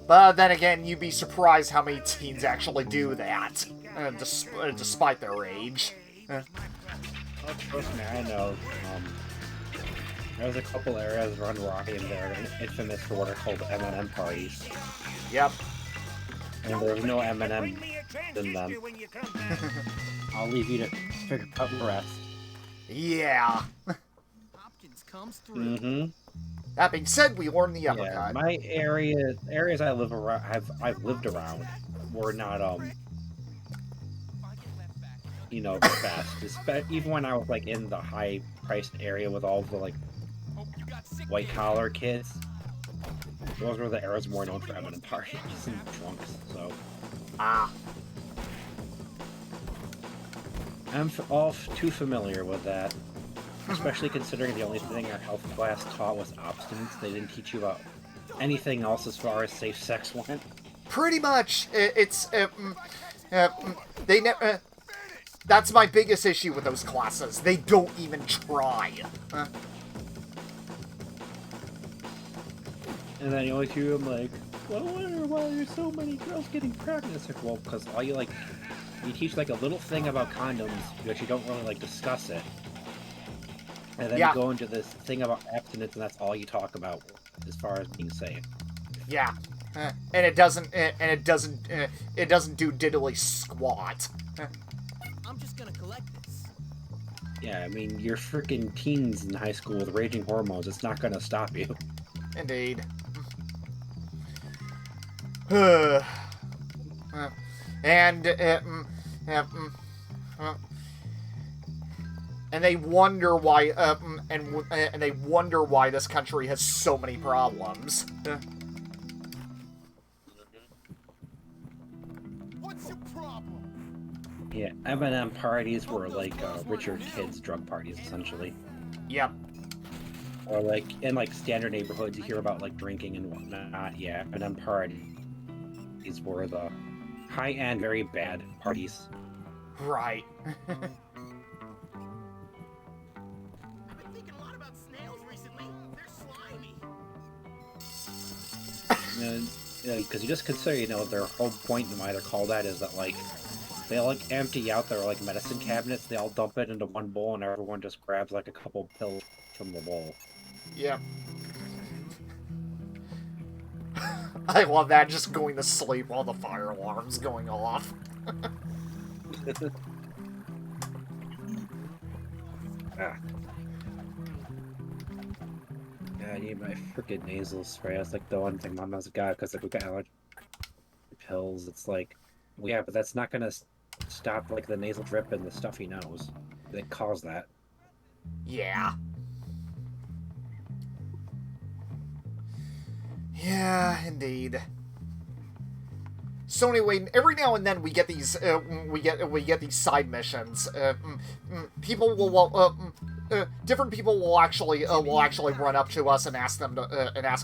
But then again, you'd be surprised how many teens actually do that, despite their age. Oh, trust me, I know. There's a couple areas around Rocky and they're infamous for what are called M&M parties. Yep. And there's no M&M in them. I'll leave you to figure out the rest. Yeah. Hopkins comes through. Mm-hmm. That being said, we learned the uppercut. Yeah, my areas I live around, I've lived around, were not you know, the best. Even when I was like in the high-priced area with all the like white-collar kids, those were the areas more known for M&M parties and drunks. So. I'm all too familiar with that. Especially considering the only thing our health class taught was abstinence. They didn't teach you about anything else as far as safe sex went. Pretty much. They never... That's my biggest issue with those classes. They don't even try. And then you always hear them like, well, I wonder why there's so many girls getting pregnant. It's like, well, because all you teach like a little thing about condoms, but you don't really like discuss it. And then you go into this thing about abstinence, and that's all you talk about as far as being safe. Yeah, and it doesn't do diddly squat. I'm just gonna collect this. Yeah, I mean, you're freaking teens in high school with raging hormones. It's not gonna stop you. Indeed. And they wonder why, and they wonder why this country has so many problems. What's your problem? Yeah, M&M parties were like richer kids' drug parties, essentially. Yep. Or like in like standard neighborhoods, you hear about like drinking and whatnot. Yeah, M&M parties were the high-end, very bad parties. Right. Because you just consider, you know, their whole point and why they're called that is that, like, they, like, empty out their, like, medicine cabinets, they all dump it into one bowl, and everyone just grabs, like, a couple pills from the bowl. Yep. I love that, just going to sleep while the fire alarm's going off. Yeah, I need my freaking nasal spray. That's like the one thing Mom has got, because like we got allergy pills. It's like, well, yeah, but that's not gonna stop like the nasal drip and the stuffy nose that cause that. Yeah. Yeah, indeed. So anyway, every now and then we get these we get these side missions. People will different people will actually run up to us and ask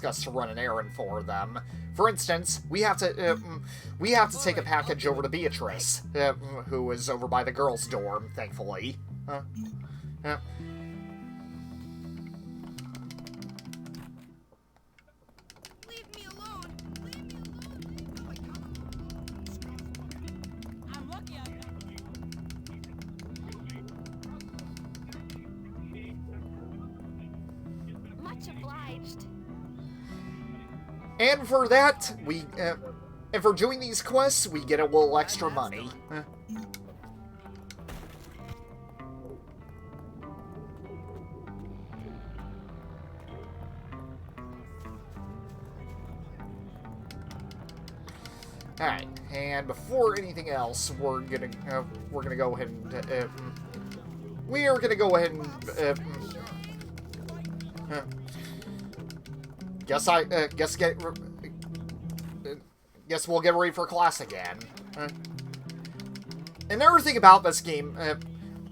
us to run an errand for them. For instance, we have to take a package over to Beatrice, who is over by the girls' dorm, thankfully. And for that, and for doing these quests, we get a little extra money. Alright, and before anything else, we're gonna go ahead and, we are gonna go ahead and, guess we'll get ready for class again. Another thing about this game,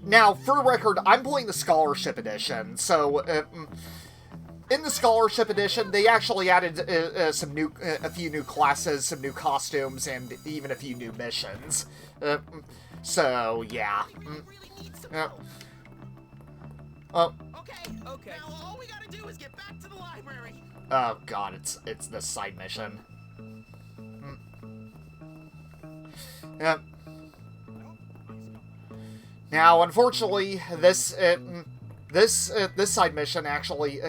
now, for the record, I'm playing the Scholarship Edition, so, in the Scholarship Edition, they actually added a few new classes, some new costumes, and even a few new missions. So, yeah. Okay. Now all we gotta do is get back to the library. Oh god, it's this side mission. Yep. Now, unfortunately, this side mission actually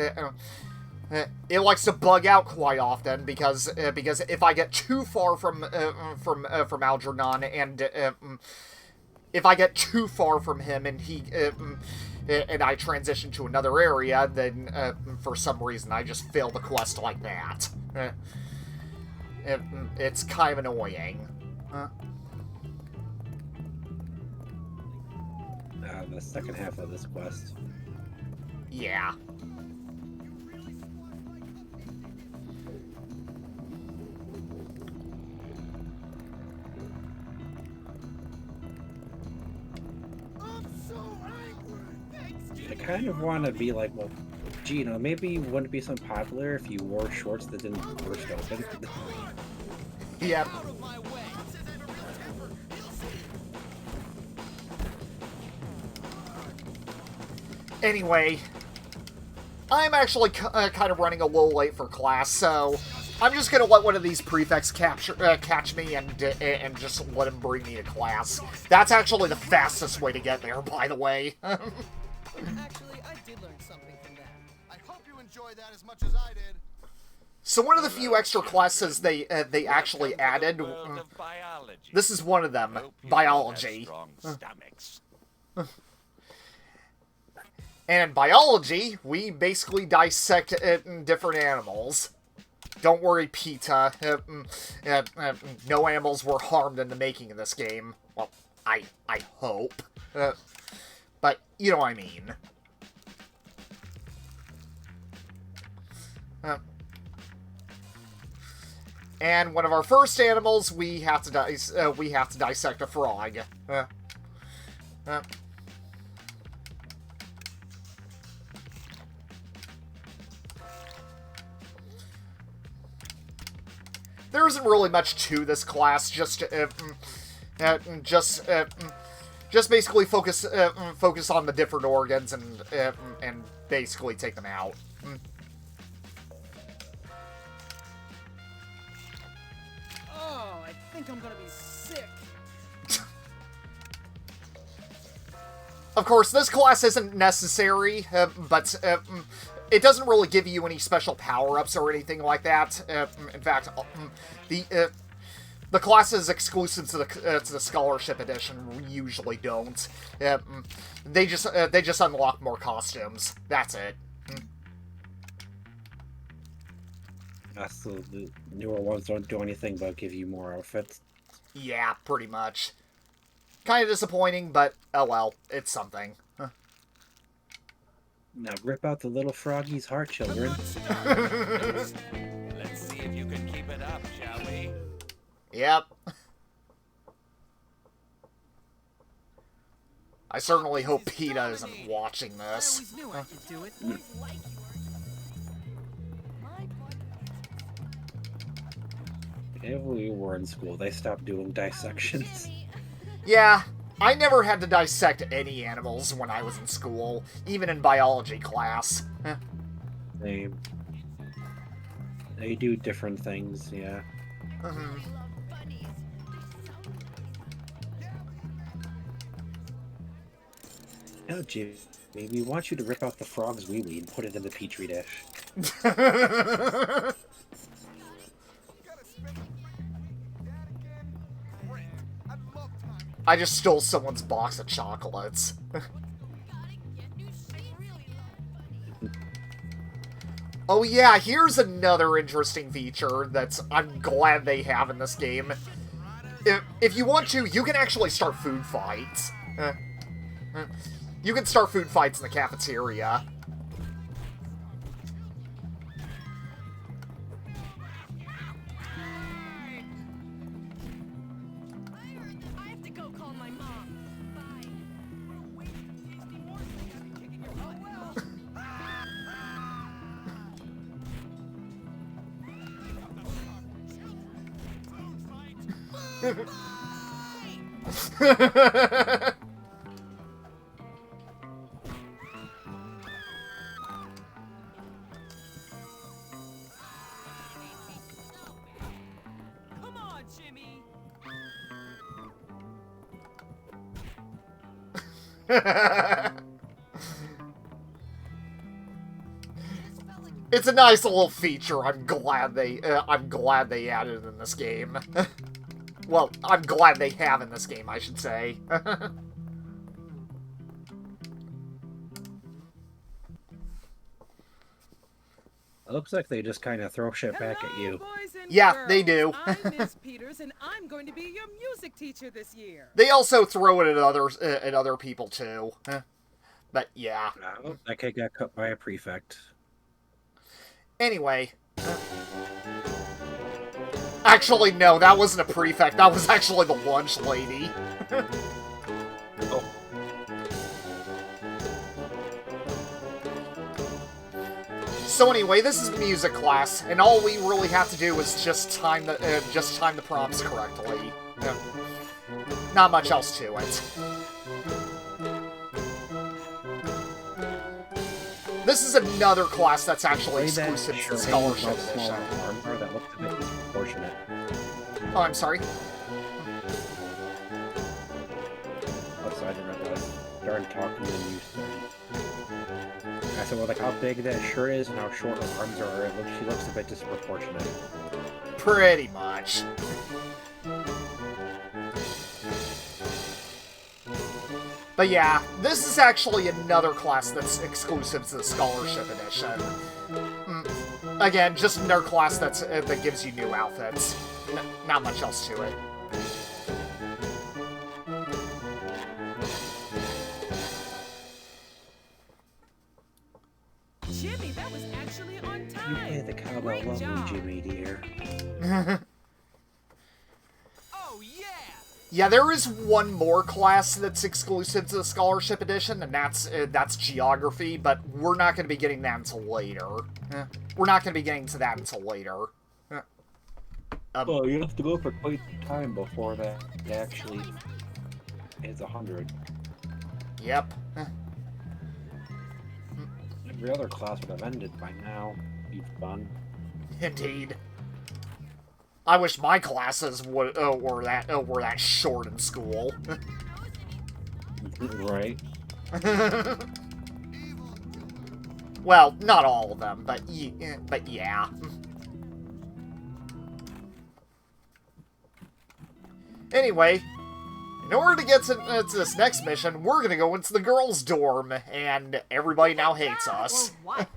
it likes to bug out quite often because if I get too far from Algernon and if I get too far from him and he and I transition to another area, then for some reason I just fail the quest like that. It's kind of annoying. The second half of this quest. Yeah. I kind of want to be like, well, gee, maybe it wouldn't be so popular if you wore shorts that didn't burst open. Yep. Anyway, I'm actually kind of running a little late for class, so I'm just gonna let one of these prefects catch me and just let him bring me to class. That's actually the fastest way to get there, by the way. Actually, I did learn something from that. I hope you enjoyed that as much as I did. So one of the few extra classes they actually added. This is one of them, biology. And in biology, we basically dissect different animals. Don't worry, PETA. No animals were harmed in the making of this game. Well, I hope. But you know what I mean. And one of our first animals, we have to dissect a frog. There isn't really much to this class. Just basically focus on the different organs and basically take them out. Oh, I think I'm gonna be sick. Of course, this class isn't necessary, but it doesn't really give you any special power-ups or anything like that. In fact, the classes exclusive to the Scholarship Edition usually don't. They just unlock more costumes. That's it. So the newer ones don't do anything but give you more outfits. Yeah, pretty much. Kind of disappointing, but oh well, it's something. Now rip out the little froggy's heart, children. Let's see shall we? Yep. I certainly hope PETA isn't watching this. I always knew I could do it. If we were in school, they stopped doing dissections. Yeah, I never had to dissect any animals when I was in school, even in biology class. They do different things, yeah. Oh, Jimmy, we want you to rip out the frog's wee-wee and put it in the petri dish. I just stole someone's box of chocolates. Oh yeah, here's another interesting feature that I'm glad they have in this game. If you want to, you can actually start food fights. You can start food fights in the cafeteria. Come on, Jimmy. It's a nice little feature. I'm glad they added in this game. Well, I'm glad they have in this game, I should say. It looks like they just kind of throw shit back at you. Yeah, they do. I'm Miss Peters, and I'm going to be your music teacher this year. They also throw it at other people too. But yeah. Oh, that kid got cut by a prefect. Anyway. Actually, no, that wasn't a prefect. That was actually the lunch lady. Oh. So anyway, this is music class, and all we really have to do is just time the prompts correctly. Not much else to it. This is another class that's actually exclusive to the Scholarship Edition. That looks a bit disproportionate. Oh, I'm sorry. Also, I didn't realize. Started talking and you started. I said, well, like how big that shirt is and how short her arms are, she looks a bit disproportionate. Pretty much. But yeah, this is actually another class that's exclusive to the Scholarship Edition. Again, just another class that gives you new outfits. Not much else to it. Jimmy, that was actually on time. You play the cowbell lovely, Jimmy, dear. Oh yeah! Yeah, there is one more class that's exclusive to the Scholarship Edition, and that's Geography, but we're not going to be getting that until later. We're not going to be getting to that until later. Well, you have to go for quite some time before that actually hits 100. Yep. Every other class would have ended by now. Be fun. Indeed. I wish my classes were that short in school. Right. Well, not all of them, but yeah. Anyway, in order to get to this next mission, we're gonna go into the girls' dorm, and everybody now hates us. Or what?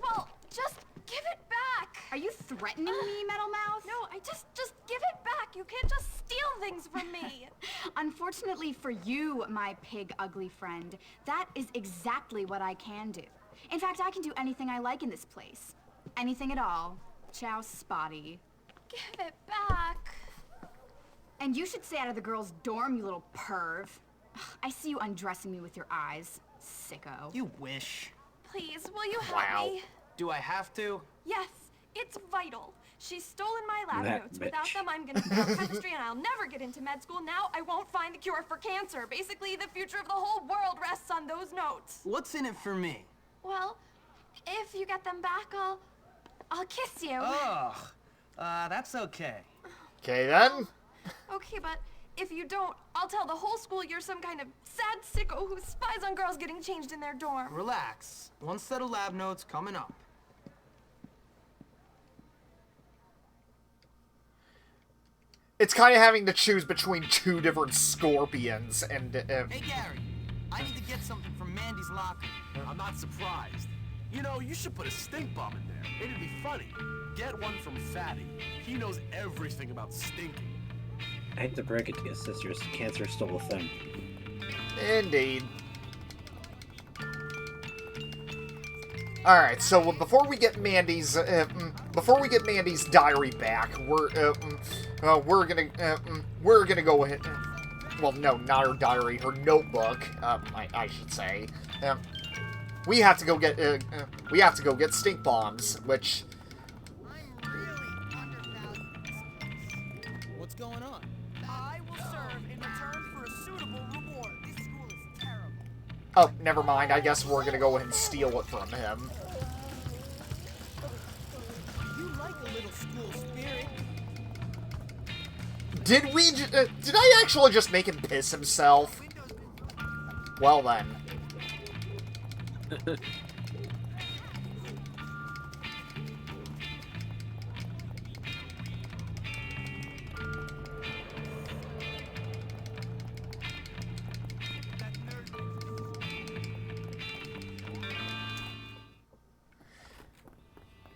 Well, just give it back. Are you threatening me, Metal Mouth? No, just give it back. You can't just steal things from me. Unfortunately for you, my pig ugly friend, that is exactly what I can do. In fact, I can do anything I like in this place. Anything at all. Ciao, Spotty. Give it back. And you should stay out of the girls' dorm, you little perv. I see you undressing me with your eyes, sicko. You wish. Please, will you help me? Do I have to? Yes, it's vital. She's stolen my lab That notes. Without bitch. them, I'm gonna fail chemistry and I'll never get into med school. Now I won't find the cure for cancer. Basically, the future of the whole world rests on those notes. What's in it for me? Well, if you get them back, I'll kiss you. Ugh. That's okay. Okay, then. Okay, but if you don't, I'll tell the whole school you're some kind of sad sicko who spies on girls getting changed in their dorm. Relax. One set of lab notes coming up. It's kind of having to choose between two different scorpions, and, Hey, Gary. I need to get something from Mandy's locker. I'm not surprised. You know, you should put a stink bomb in there. It'd be funny. Get one from Fatty. He knows everything about stinking. I hate to break it to you, sisters. Cancer's still a thing. Indeed. Alright, so before we get Mandy's diary back, we're gonna go ahead. Well, no, not her diary, her notebook. I should say. We have to go get stink bombs, which. What's going on? I will serve in return for a suitable reward. This school is terrible. Oh, never mind. I guess we're gonna go ahead and steal it from him. You like a little school spirit. Did I actually just make him piss himself? Well then.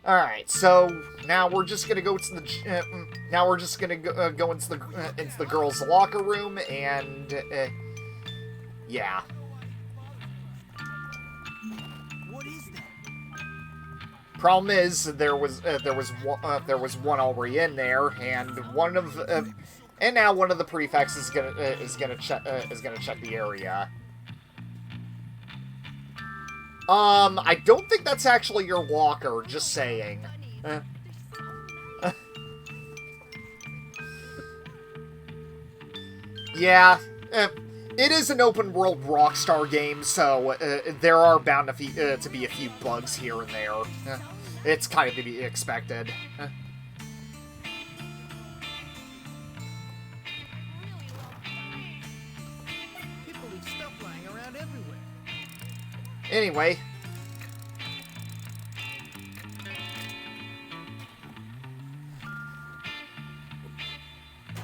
Alright, so now we're just gonna go to the go into the girls' locker room, and yeah. What is that? Problem is, there was one already in there, and now one of the prefects is gonna check the area. I don't think that's actually your locker, just saying. Yeah, it is an open-world Rockstar game, so there are bound to be a few bugs here and there. It's kind of to be expected. People leave stuff lying around everywhere. Anyway.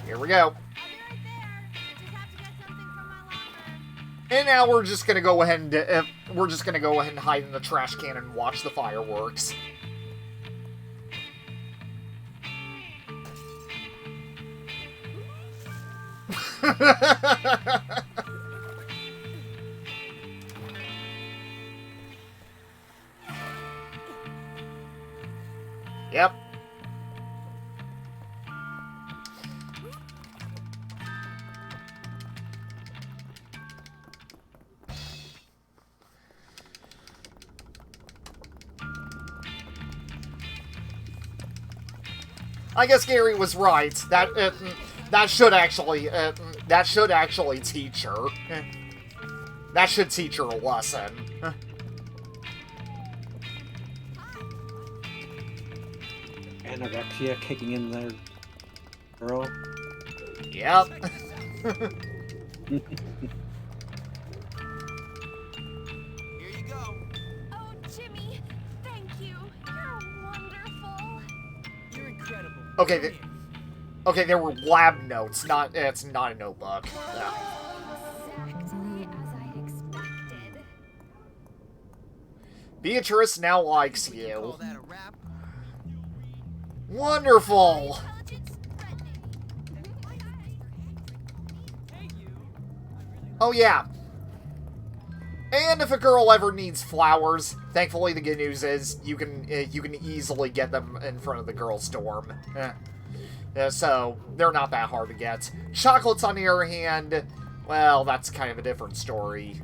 Here we go. And now we're just gonna go ahead and hide in the trash can and watch the fireworks. Yep. I guess Gary was right. That should actually teach her. That should teach her a lesson. Anorexia kicking in there, girl. Yep. Here you go. Oh, Jimmy, thank you. You're wonderful. You're incredible. Okay. Okay, there were lab notes. It's not a notebook. Yeah. Exactly as I expected. Beatrice now likes Call you. that a wrap? Wonderful. Oh yeah. And if a girl ever needs flowers, thankfully the good news is you can easily get them in front of the girls' dorm. So they're not that hard to get. Chocolates, on the other hand, well, that's kind of a different story.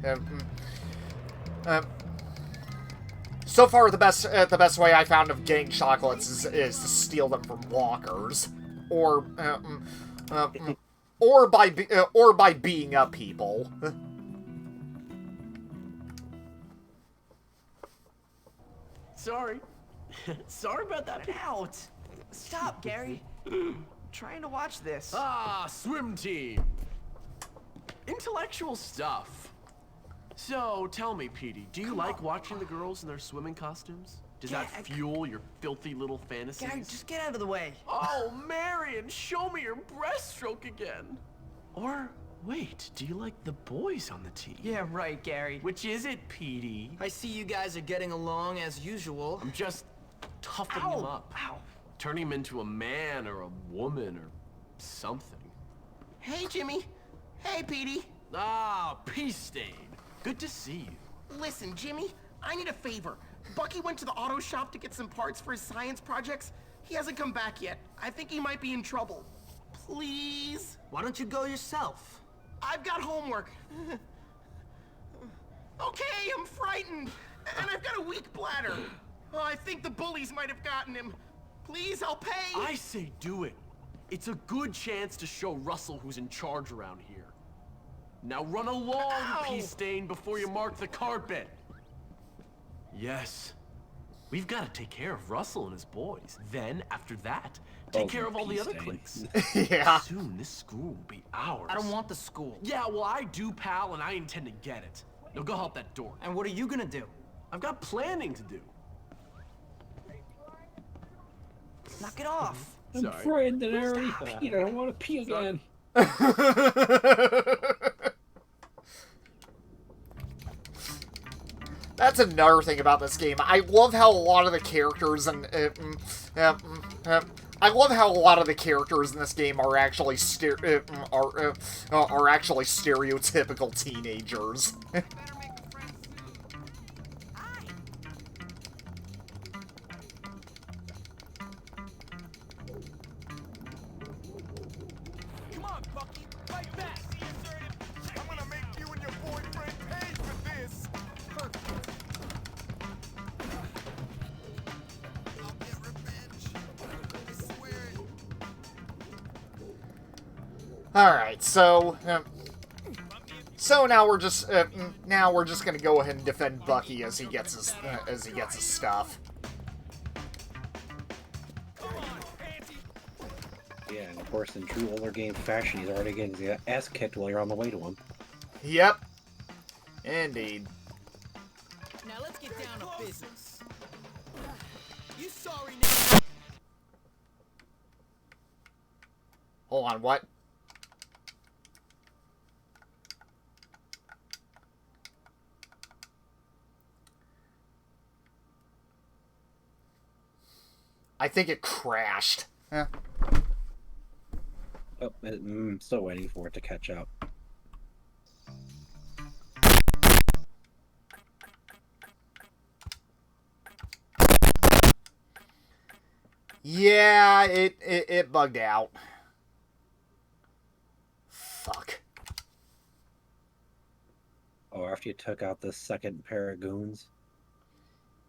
So far, the best way I found of getting chocolates is to steal them from walkers, or by beating up people. Sorry. Sorry about that. Get out! Stop, Gary. Trying to watch this. Ah, swim team. Intellectual stuff. So, tell me, Petey, do you like watching the girls in their swimming costumes? Does that fuel your filthy little fantasies? Gary, just get out of the way. Oh, Marion, show me your breaststroke again. Or, wait, do you like the boys on the team? Yeah, right, Gary. Which is it, Petey? I see you guys are getting along as usual. I'm just toughening him up. Ow. Turning him into a man or a woman or something. Hey, Jimmy. Hey, Petey. Ah, Peace Stain. Good to see you. Listen, Jimmy, I need a favor. Bucky went to the auto shop to get some parts for his science projects. He hasn't come back yet. I think he might be in trouble. Please? Why don't you go yourself? I've got homework. Okay, I'm frightened. And I've got a weak bladder. Oh, I think the bullies might have gotten him. Please, I'll pay. I say do it. It's a good chance to show Russell who's in charge around here. Now run along, Peace Stain, before you mark the carpet. Yes. We've got to take care of Russell and his boys. Then, after that, take care of all the other cliques. Yeah. Soon, this school will be ours. I don't want the school. Yeah, well, I do, pal, and I intend to get it. Now go help that door. And what are you gonna do? I've got planning to do. Knock it off. I'm frightened and I already peed. I don't want to pee again. That's another thing about this game. I love how a lot of the characters and I love how a lot of the characters in this game are actually are actually stereotypical teenagers. Come on, Bucky, fight back. I'm gonna make you and your boyfriend pay for this. I'll get revenge. I swear it. All right, so now we're just gonna go ahead and defend Bucky as he gets his stuff. Yeah, and of course, in true older game fashion, he's already getting his ass kicked while you're on the way to him. Yep. Indeed. Now let's get down to business. You sorry now? Hold on, what? I think it crashed. Huh. Oh, I'm still waiting for it to catch up. Yeah, it bugged out. Fuck. Oh, after you took out the second pair of goons?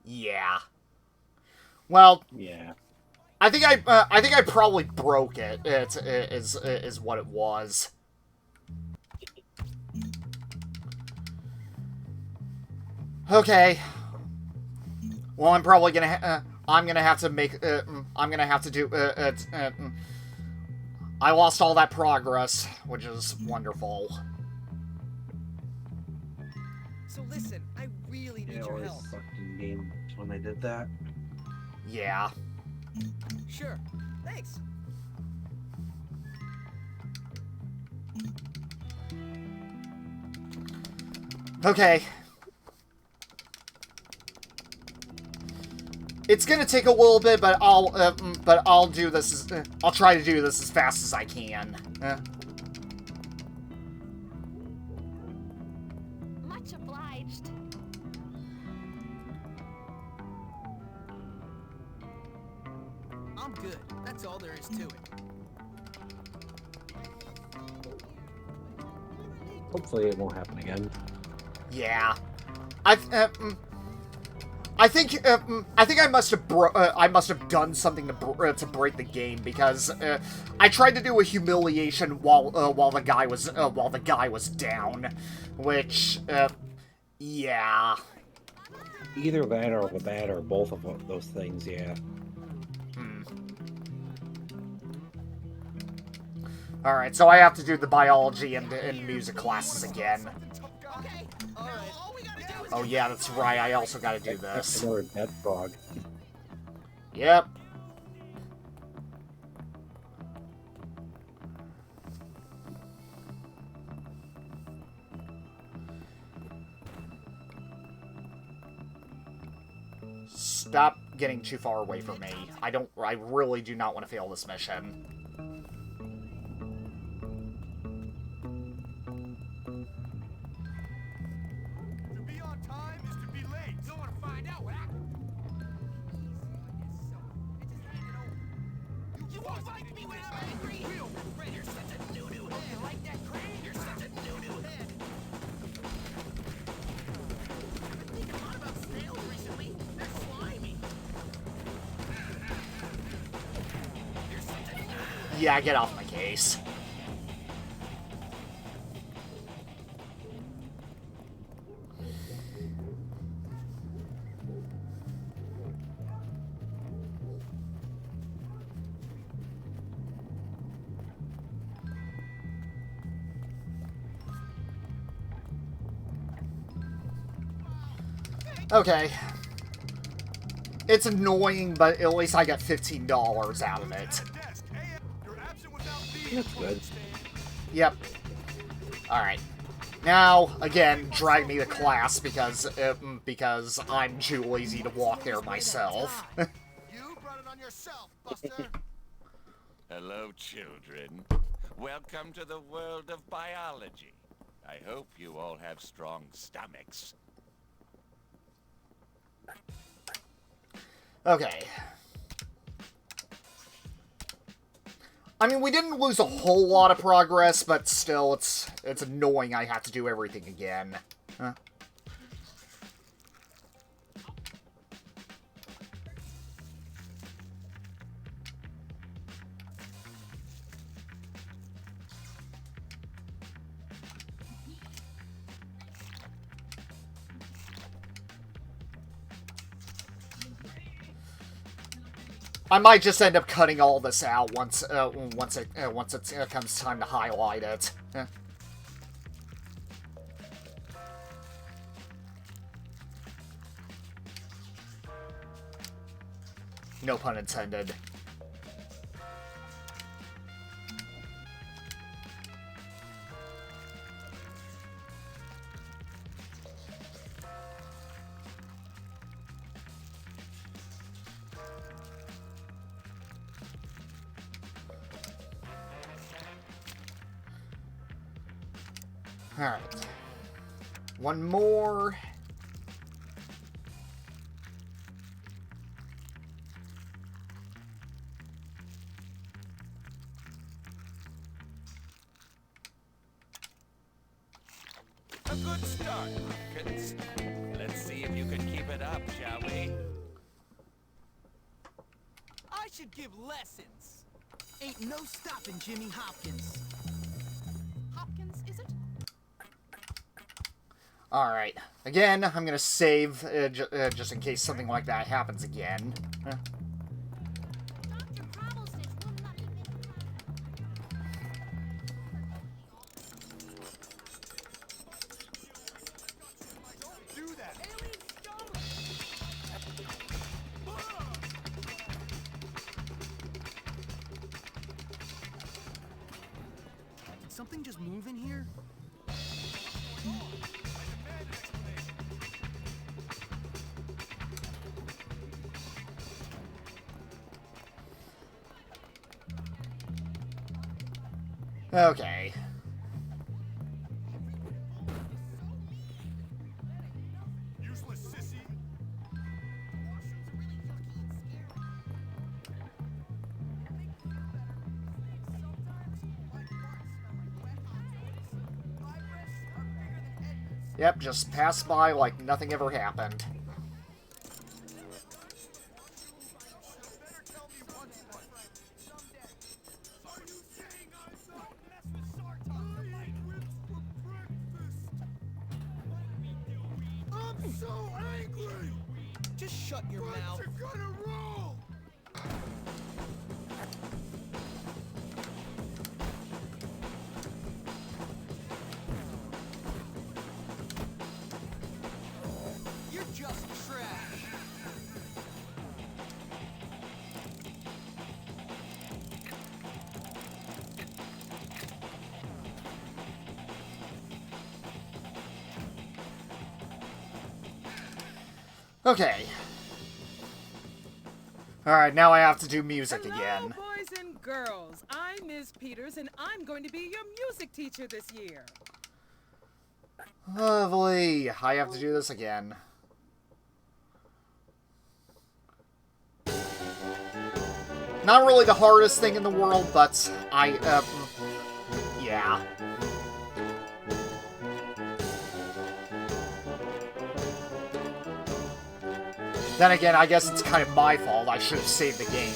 Yeah. Well. Yeah. I think I probably broke it. Is what it was. Okay. Well, I'm probably gonna I'm gonna have to make I'm gonna have to do I lost all that progress, which is wonderful. So listen, I really need Yeah, your it help. sucked in game when they did that. Yeah. Sure. Thanks. Okay. It's gonna take a little bit, but I'll do this. I'll try to do this as fast as I can. Much obliged. I'm good. That's That's all there is to it. Hopefully it won't happen again. Yeah. I think I must have done something to break the game, because I tried to do a humiliation while the guy was down, which yeah. Either that or both of those things, yeah. Alright, so I have to do the biology and music classes again. Oh yeah, that's right, I also gotta do this. Another dead frog. Yep. Stop getting too far away from me. I really do not want to fail this mission. Yeah, get off my case. Okay. It's annoying, but at least I got $15 out of it. That's good. Yep. Alright. Now, again, drag me to class because I'm too lazy to walk there myself. You brought it on yourself, Buster. Hello, children. Welcome to the world of biology. I hope you all have strong stomachs. Okay. I mean, we didn't lose a whole lot of progress, but still, it's annoying I have to do everything again. Huh? I might just end up cutting all this out once it comes time to highlight it. No pun intended. Alright. One more. A good start, Hopkins. Let's see if you can keep it up, shall we? I should give lessons. Ain't no stopping Jimmy Hopkins. Hopkins, is it? Alright. Again, I'm gonna save just in case something like that happens again. Did something just move in here? Okay. Useless sissy. Yep, just pass by like nothing ever happened. I'm so angry! Just shut your mouth. You're gonna roll! You're just trash. Okay. Alright, now I have to do music again. boys and girls. I'm Ms. Peters, and I'm going to be your music teacher this year. Lovely. I have to do this again. Not really the hardest thing in the world, but yeah. Then again, I guess it's kind of my fault. I should have saved the game.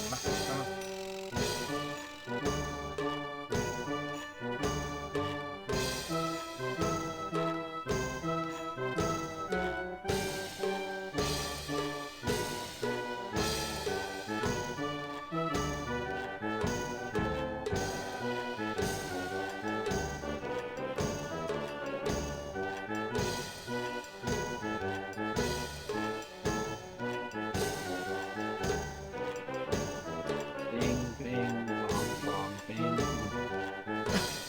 Bing, bing, bong, bong, bing.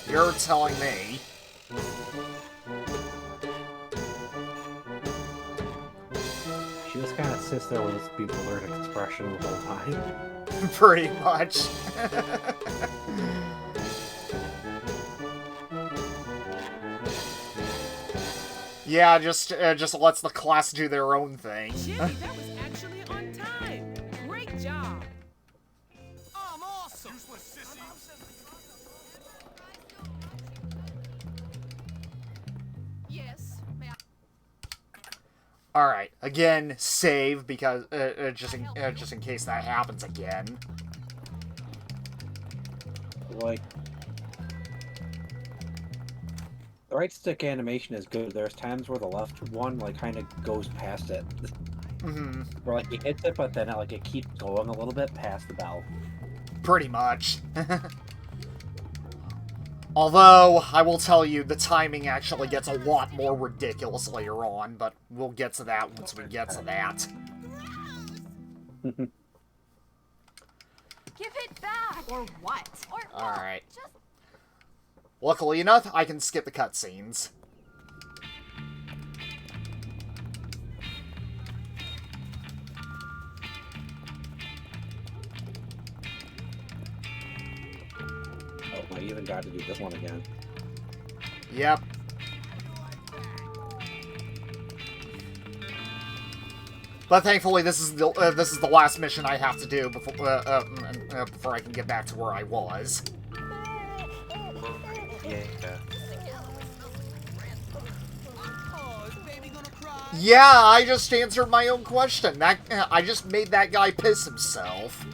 You're telling me. She just kind of sits there with this bewildered expression the whole time. Pretty much. Yeah, just lets the class do their own thing. Jimmy, that was actually on time. Great job. I'm awesome! Useless sissy! Yes, may I? Alright, again, save, because, just in case that happens again. Like, the right stick animation is good. There's times where the left one, like, kind of goes past it. Mm-hmm. Where, like, it hits it, but then, like, it keeps going a little bit past the bell. Pretty much. Although, I will tell you, the timing actually gets a lot more ridiculous later on, but we'll get to that once we get to that. Give it back! Or what? Or no, Alright. just Luckily enough, I can skip the cutscenes. Oh, I even got to do this one again. Yep. But thankfully, this is the last mission I have to do before before I can get back to where I was. Yeah. Yeah, I just answered my own question. I just made that guy piss himself.